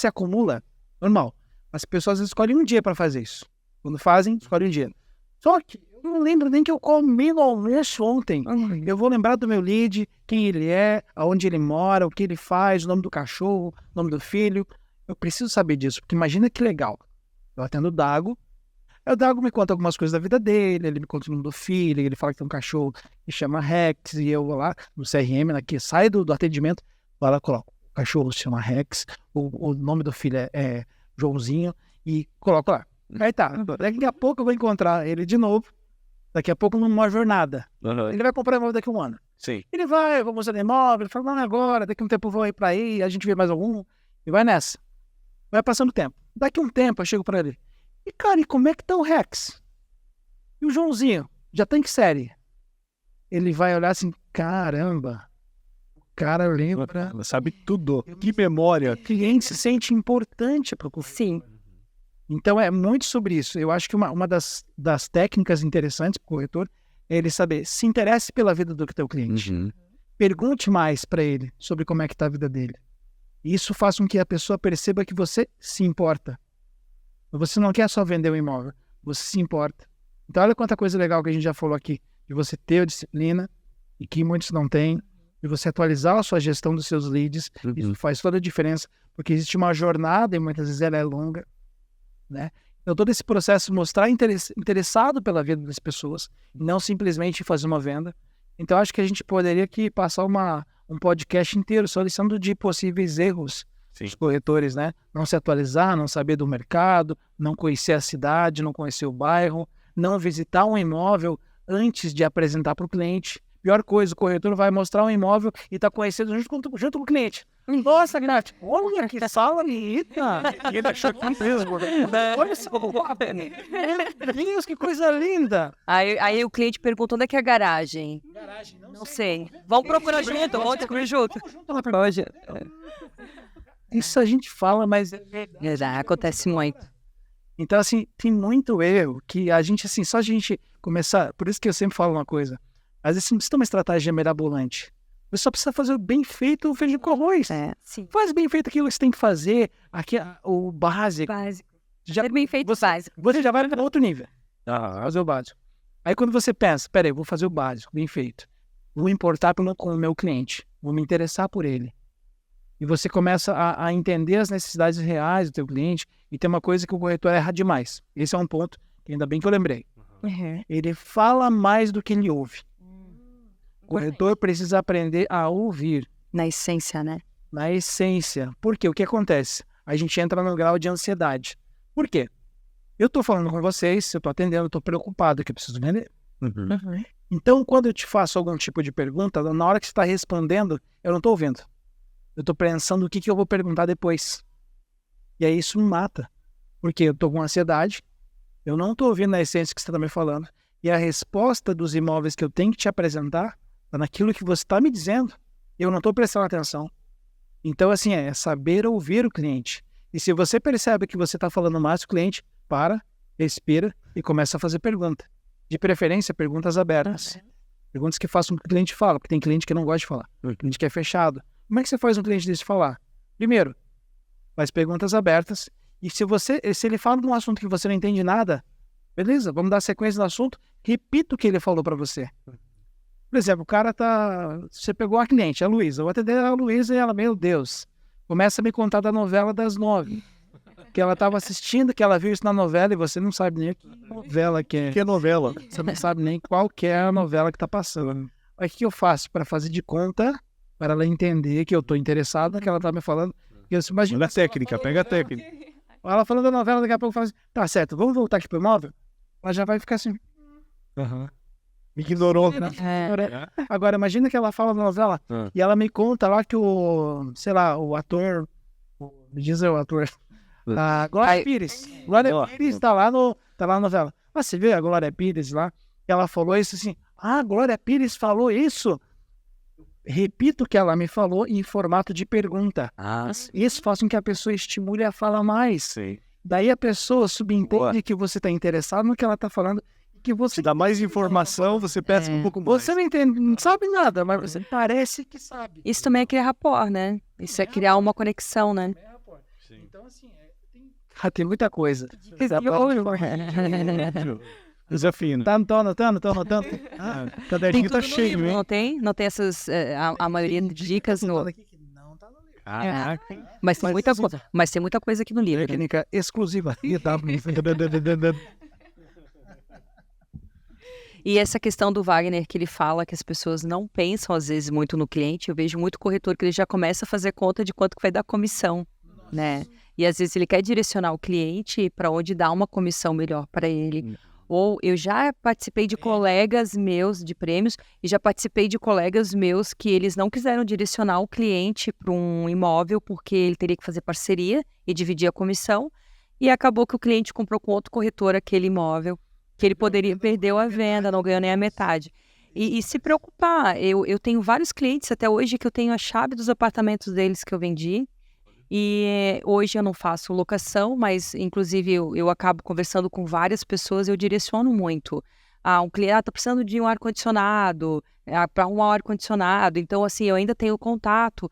acumula, normal. As pessoas escolhem um dia para fazer isso. Quando fazem, escolhem um dia. Só que eu não lembro nem que eu comi no almoço ontem. Eu vou lembrar do meu lead, quem ele é, aonde ele mora, o que ele faz, o nome do cachorro, o nome do filho. Eu preciso saber disso, porque imagina que legal. Eu atendo o Dago, aí o Dago me conta algumas coisas da vida dele, ele me conta o nome do filho, ele fala que tem um cachorro que chama Rex, e eu vou lá no CRM, aqui, sai do atendimento, vai lá, coloco. O cachorro se chama Rex, o nome do filho é Joãozinho, e coloco lá. Aí tá, daqui a pouco eu vou encontrar ele de novo, daqui a pouco numa jornada. Ele vai comprar imóvel daqui a 1 ano. Sim. Ele vai, vou mostrar imóvel, ele fala, não, agora, daqui a um tempo eu vou ir pra aí, a gente vê mais algum, e vai nessa. Vai passando o tempo. Daqui a um tempo eu chego pra ele, e cara, e como é que tá o Rex? E o Joãozinho, já tem que série? Ele vai olhar assim, caramba, o cara lembra. Ela sabe tudo. Que memória. O cliente se sente importante para o corretor. Sim. Então é muito sobre isso. Eu acho que uma das técnicas interessantes para o corretor é ele saber, se interesse pela vida do teu cliente. Pergunte mais para ele sobre como é que está a vida dele. Isso faz com que a pessoa perceba que você se importa. Você não quer só vender o imóvel, você se importa. Então olha quanta coisa legal que a gente já falou aqui, de você ter a disciplina, e que muitos não têm, de você atualizar a sua gestão dos seus leads. Isso faz toda a diferença, porque existe uma jornada e muitas vezes ela é longa, né? Então todo esse processo mostrar interessado pela vida das pessoas, não simplesmente fazer uma venda. Então acho que a gente poderia aqui passar um podcast inteiro só listando de possíveis erros dos corretores, né? Não se atualizar, não saber do mercado, não conhecer a cidade, não conhecer o bairro, não visitar um imóvel antes de apresentar para o cliente. Pior coisa, o corretor vai mostrar um imóvel e está conhecendo junto com o cliente. Nossa, Nath, olha que sala bonita. E ele achou que mesmo. Olha só, meu Deus, que coisa linda. Aí o cliente pergunta, onde é que é a garagem? Não sei. Vamos procurar junto, vamos descobrir junto. Pode. Isso a gente fala, mas... Acontece muito. Então, assim, tem muito erro que a gente, assim, só a gente começar... Por isso que eu sempre falo uma coisa. Às vezes você não precisa ter uma estratégia mirabolante. Você só precisa fazer bem feito o feijão com arroz. Sim. Faz bem feito aquilo que você tem que fazer, aqui, o básico. Já, Ser bem feito básico. Você já vai para outro nível. Fazer o básico. Aí quando você pensa, peraí, vou fazer o básico, bem feito. Vou me importar com o meu cliente. Vou me interessar por ele. E você começa a entender as necessidades reais do teu cliente. E tem uma coisa que o corretor erra demais. Esse é um ponto que ainda bem que eu lembrei. Ele fala mais do que ele ouve. O corretor precisa aprender a ouvir. Na essência, né? Na essência. Por quê? O que acontece? A gente entra no grau de ansiedade. Por quê? Eu estou falando com vocês, eu estou atendendo, eu estou preocupado que eu preciso vender. Então, quando eu te faço algum tipo de pergunta, na hora que você está respondendo, eu não estou ouvindo. Eu estou pensando o que eu vou perguntar depois. E aí isso me mata. Porque eu estou com ansiedade, eu não estou ouvindo a essência que você está me falando. E a resposta dos imóveis que eu tenho que te apresentar está naquilo que você está me dizendo. Eu não estou prestando atenção. Então, assim, é saber ouvir o cliente. E se você percebe que você está falando mais com o cliente, para, respira e começa a fazer pergunta. De preferência, perguntas abertas. Perguntas que façam com que o cliente fala, porque tem cliente que não gosta de falar. O cliente que é fechado. Como é que você faz um cliente desse falar? Primeiro, faz perguntas abertas. E se ele fala de um assunto que você não entende nada, beleza, vamos dar sequência no assunto, repita o que ele falou para você. Por exemplo, o cara você pegou a cliente, a Luísa. Eu vou atender a Luísa e ela, meu Deus, começa a me contar da novela das 9. Que ela estava assistindo, que ela viu isso na novela e você não sabe nem que novela que é. Que novela? Você não sabe nem qual que é a novela que está passando. Aí o que eu faço para fazer de conta, para ela entender que eu estou interessado no que ela está me falando? Olha a técnica, pega a técnica. Ela falando da novela, daqui a pouco fala assim, tá certo, vamos voltar aqui pro imóvel? Ela já vai ficar assim. Me ignorou. Agora, imagina que ela fala da novela e ela me conta lá que o ator, me diz o ator, a Glória Pires. Glória Pires tá lá na novela. Mas você vê a Glória Pires lá, ela falou isso assim, Glória Pires falou isso? Repito o que ela me falou em formato de pergunta. Isso faz com que a pessoa estimule a falar mais. Sim. Daí a pessoa subentende que você está interessado no que ela está falando. Que você se dá mais informação, você peça um pouco mais. Você não entende, não sabe nada, mas você parece que sabe. Isso também é criar rapport, né? Isso é criar uma conexão, né? Então, assim, tem muita coisa. Desafio. Tá anotando? Caderninho tá cheio, hein? Não tem? Não tem essas, a maioria de dicas no... Mas tem muita coisa aqui no livro. Técnica exclusiva. E essa questão do Wagner, que ele fala que as pessoas não pensam, às vezes, muito no cliente, eu vejo muito corretor que ele já começa a fazer conta de quanto que vai dar comissão, né? E às vezes ele quer direcionar o cliente para onde dá uma comissão melhor para ele. Ou eu já participei de colegas meus de prêmios e já participei de colegas meus que eles não quiseram direcionar o cliente para um imóvel porque ele teria que fazer parceria e dividir a comissão. E acabou que o cliente comprou com outro corretor aquele imóvel. que ele poderia perdeu a venda, não ganhou nem a metade. E se preocupar, eu tenho vários clientes até hoje que eu tenho a chave dos apartamentos deles que eu vendi. E hoje eu não faço locação, mas inclusive eu acabo conversando com várias pessoas, eu direciono muito. Um cliente está precisando de um ar-condicionado, para um ar-condicionado, então assim, eu ainda tenho contato,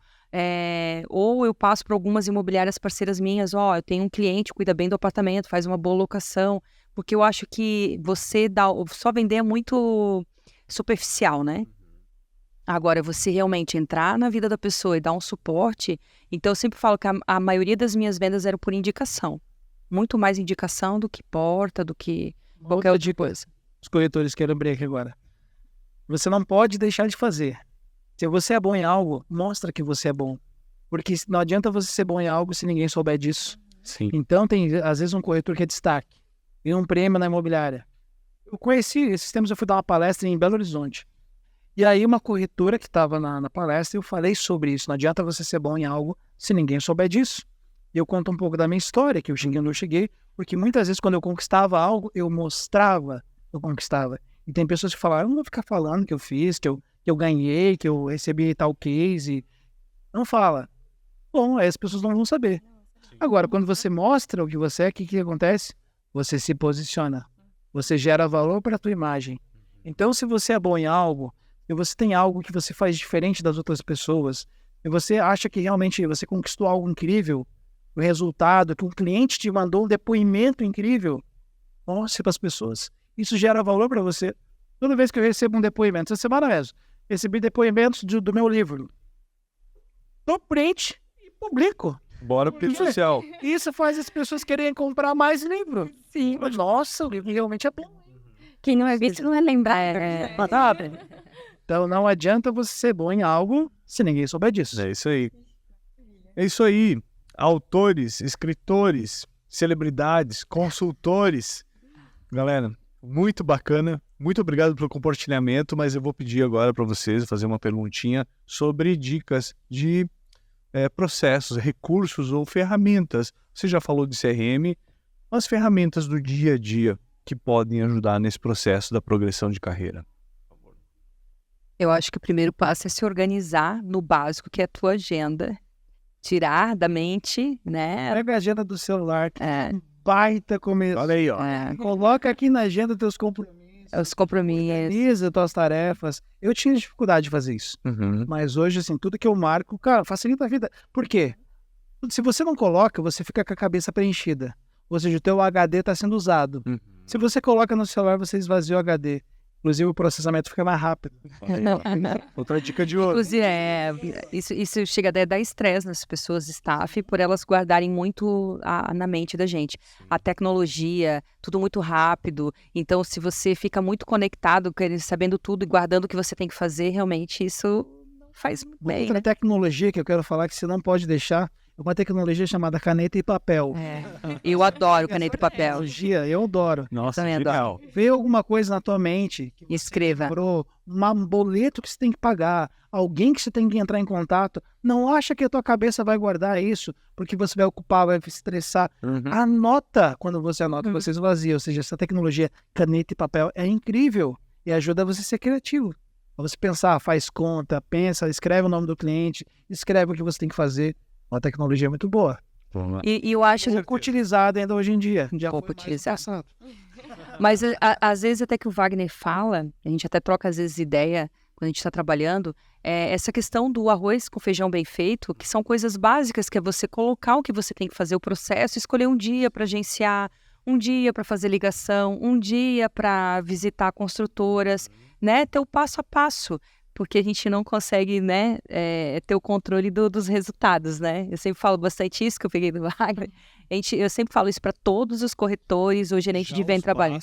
ou eu passo para algumas imobiliárias parceiras minhas, eu tenho um cliente, cuida bem do apartamento, faz uma boa locação, porque eu acho que só vender é muito superficial, né? Agora, você realmente entrar na vida da pessoa e dar um suporte, então eu sempre falo que a maioria das minhas vendas eram por indicação. Muito mais indicação do que porta, do que qualquer outra coisa. Os corretores que eu lembrei aqui agora. Você não pode deixar de fazer. Se você é bom em algo, mostra que você é bom. Porque não adianta você ser bom em algo se ninguém souber disso. Sim. Então tem, às vezes, um corretor que é destaque. E um prêmio na imobiliária. Eu conheci, esses tempos eu fui dar uma palestra em Belo Horizonte. E aí uma corretora que estava na palestra, eu falei sobre isso. Não adianta você ser bom em algo se ninguém souber disso. E eu conto um pouco da minha história, que eu cheguei onde eu cheguei, porque muitas vezes quando eu conquistava algo, eu mostrava que eu conquistava. E tem pessoas que falaram, eu não vou ficar falando que eu fiz, que eu ganhei, que eu recebi tal case. Não fala. Bom, aí as pessoas não vão saber. Agora, quando você mostra o que você é, o que acontece? Você se posiciona. Você gera valor para a tua imagem. Então, se você é bom em algo, e você tem algo que você faz diferente das outras pessoas, e você acha que realmente você conquistou algo incrível, o resultado, que um cliente te mandou um depoimento incrível, mostre para as pessoas. Isso gera valor para você. Toda vez que eu recebo um depoimento, essa semana mesmo, recebi depoimentos do meu livro. Dou print e publico. Bora pro rede social. Isso faz as pessoas quererem comprar mais livro. Sim. Nossa, o livro realmente é bom. Quem não é visto não é lembrar. Sabe? Então não adianta você ser bom em algo se ninguém souber disso. É isso aí. É isso aí. Autores, escritores, celebridades, consultores. Galera, muito bacana. Muito obrigado pelo compartilhamento, mas eu vou pedir agora para vocês fazer uma perguntinha sobre dicas de processos, recursos ou ferramentas. Você já falou de CRM, as ferramentas do dia a dia que podem ajudar nesse processo da progressão de carreira. Eu acho que o primeiro passo é se organizar no básico, que é a tua agenda. Tirar da mente, né? Pega a agenda do celular, que é um baita começo. Olha aí, ó. Coloca aqui na agenda teus compromissos. Os compromissos. Organiza tuas tarefas. Eu tinha dificuldade de fazer isso. Mas hoje, assim, tudo que eu marco, cara, facilita a vida. Por quê? Se você não coloca, você fica com a cabeça preenchida. Ou seja, o teu HD está sendo usado. Se você coloca no celular, você esvazia o HD. Inclusive, o processamento fica mais rápido. Outra dica de ouro. Inclusive, isso chega a dar estresse nas pessoas, staff, por elas guardarem muito na mente da gente. A tecnologia, tudo muito rápido. Então, se você fica muito conectado, sabendo tudo e guardando o que você tem que fazer, realmente isso faz bem. Outra tecnologia que eu quero falar que você não pode deixar é uma tecnologia chamada caneta e papel. Eu adoro caneta e papel. Tecnologia, eu adoro. Nossa, Também genial. Vê alguma coisa na tua mente. Que Escreva. lembrou, um boleto que você tem que pagar, alguém que você tem que entrar em contato. Não acha que a tua cabeça vai guardar isso, porque você vai ocupar, vai se estressar. Anota. Quando você anota, você esvazia. Ou seja, essa tecnologia caneta e papel é incrível e ajuda você a ser criativo. Você pensar, faz conta, pensa, escreve o nome do cliente, escreve o que você tem que fazer. Uma tecnologia muito boa. E eu acho Pouco utilizada ainda hoje em dia. Já pouco foi mais utilizada. passado. Mas às vezes até que o Wagner fala, a gente até troca às vezes ideia quando a gente está trabalhando, essa questão do arroz com feijão bem feito, que são coisas básicas, que é você colocar o que você tem que fazer, o processo, escolher um dia para agenciar, um dia para fazer ligação, um dia para visitar construtoras, né? Ter o passo a passo. Porque a gente não consegue, né, ter o controle dos resultados, né? Eu sempre falo bastante isso, que eu peguei do Wagner. Eu sempre falo isso para todos os corretores ou gerente de venda trabalho.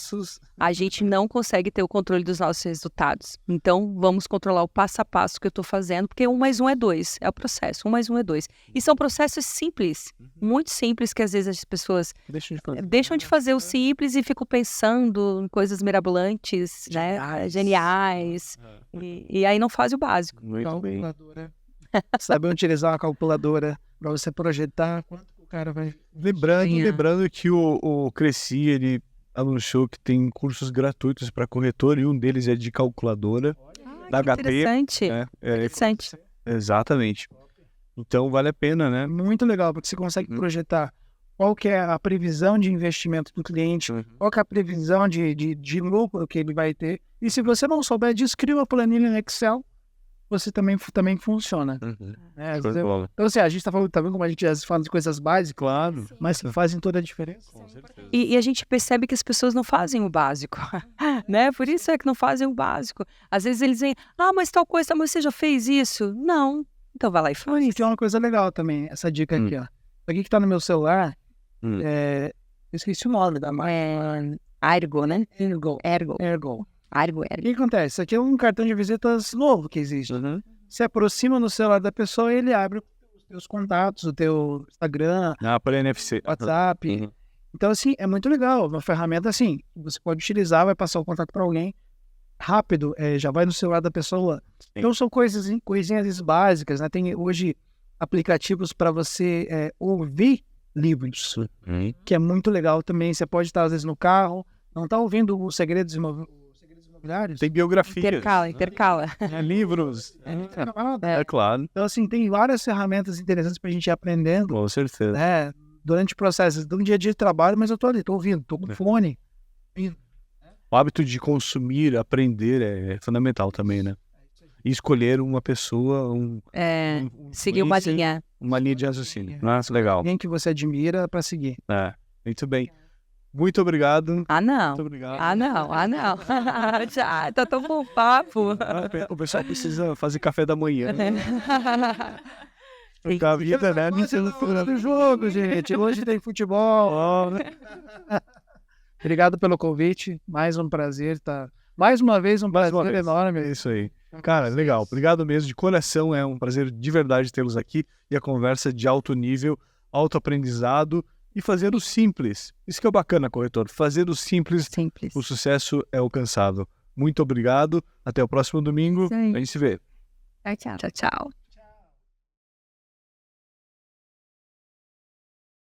A gente não consegue ter o controle dos nossos resultados. Então, vamos controlar o passo a passo que eu estou fazendo, porque 1 mais 1 é 2. É o processo, 1 mais 1 é 2. E são processos simples, muito simples, que às vezes as pessoas deixam de fazer o simples e ficam pensando em coisas mirabolantes, né? Geniais. E aí não faz o básico. Muito bem. Saber utilizar uma calculadora para você projetar quanto o cara vai... Lembrando que o Cresci, ele anunciou que tem cursos gratuitos para corretor e um deles é de calculadora da Que HP. interessante. Interessante. Exatamente. Então vale a pena, né? Muito legal, porque você consegue projetar qual que é a previsão de investimento do cliente, qual que é a previsão de lucro que ele vai ter. E se você não souber disso, cria uma planilha no Excel, você também funciona. Né? Show de bola. Então, assim, a gente está falando também, como a gente já fala de coisas básicas, Claro. mas que fazem toda a diferença. Com certeza. E a gente percebe que as pessoas não fazem o básico, né? Por isso é que não fazem o básico. Às vezes eles vêm, mas tal coisa, mas você já fez isso? Não. Então vai lá e faz. Isso aqui é uma coisa legal também, essa dica aqui, ó. Isso aqui que tá no meu celular, eu esqueci o nome da marca. Argo, né? Ergo. Argo. O que acontece? Isso aqui é um cartão de visitas novo que existe. Você aproxima no celular da pessoa e ele abre os teus contatos, o teu Instagram, Para NFC. WhatsApp. Então, assim, é muito legal. Uma ferramenta, assim, você pode utilizar, vai passar o contato para alguém rápido, já vai no celular da pessoa. Então, são coisinhas básicas, né? Tem hoje aplicativos para você ouvir livros, que é muito legal também. Você pode estar, às vezes, no carro, não está ouvindo os segredos imobiliários. Tem biografias. Intercala. Livros. É claro. Então, assim, tem várias ferramentas interessantes para a gente ir aprendendo, Com certeza. né? Durante o processo do dia a dia de trabalho, mas eu tô ali, tô ouvindo, tô com fone. O hábito de consumir, aprender é fundamental também, né? E escolher uma pessoa, Seguir uma linha. uma linha de raciocínio. Nossa, legal. Alguém que você admira para seguir. Muito bem. Muito obrigado. Não. Muito obrigado. Não. Já, tá tão bom papo. O pessoal precisa fazer café da manhã. Tocar a vida, né? Do jogo, gente. Hoje tem futebol. Obrigado pelo convite. Mais um prazer, tá? Mais uma vez, um prazer enorme. É isso aí. Cara, legal. Obrigado mesmo, de coração. É um prazer de verdade tê-los aqui. E a conversa de alto nível, autoaprendizado e fazer o simples. Isso que é o bacana, corretor. Fazer o simples, o sucesso é alcançável. Muito obrigado. Até o próximo domingo. A gente se vê. Tchau. Tchau.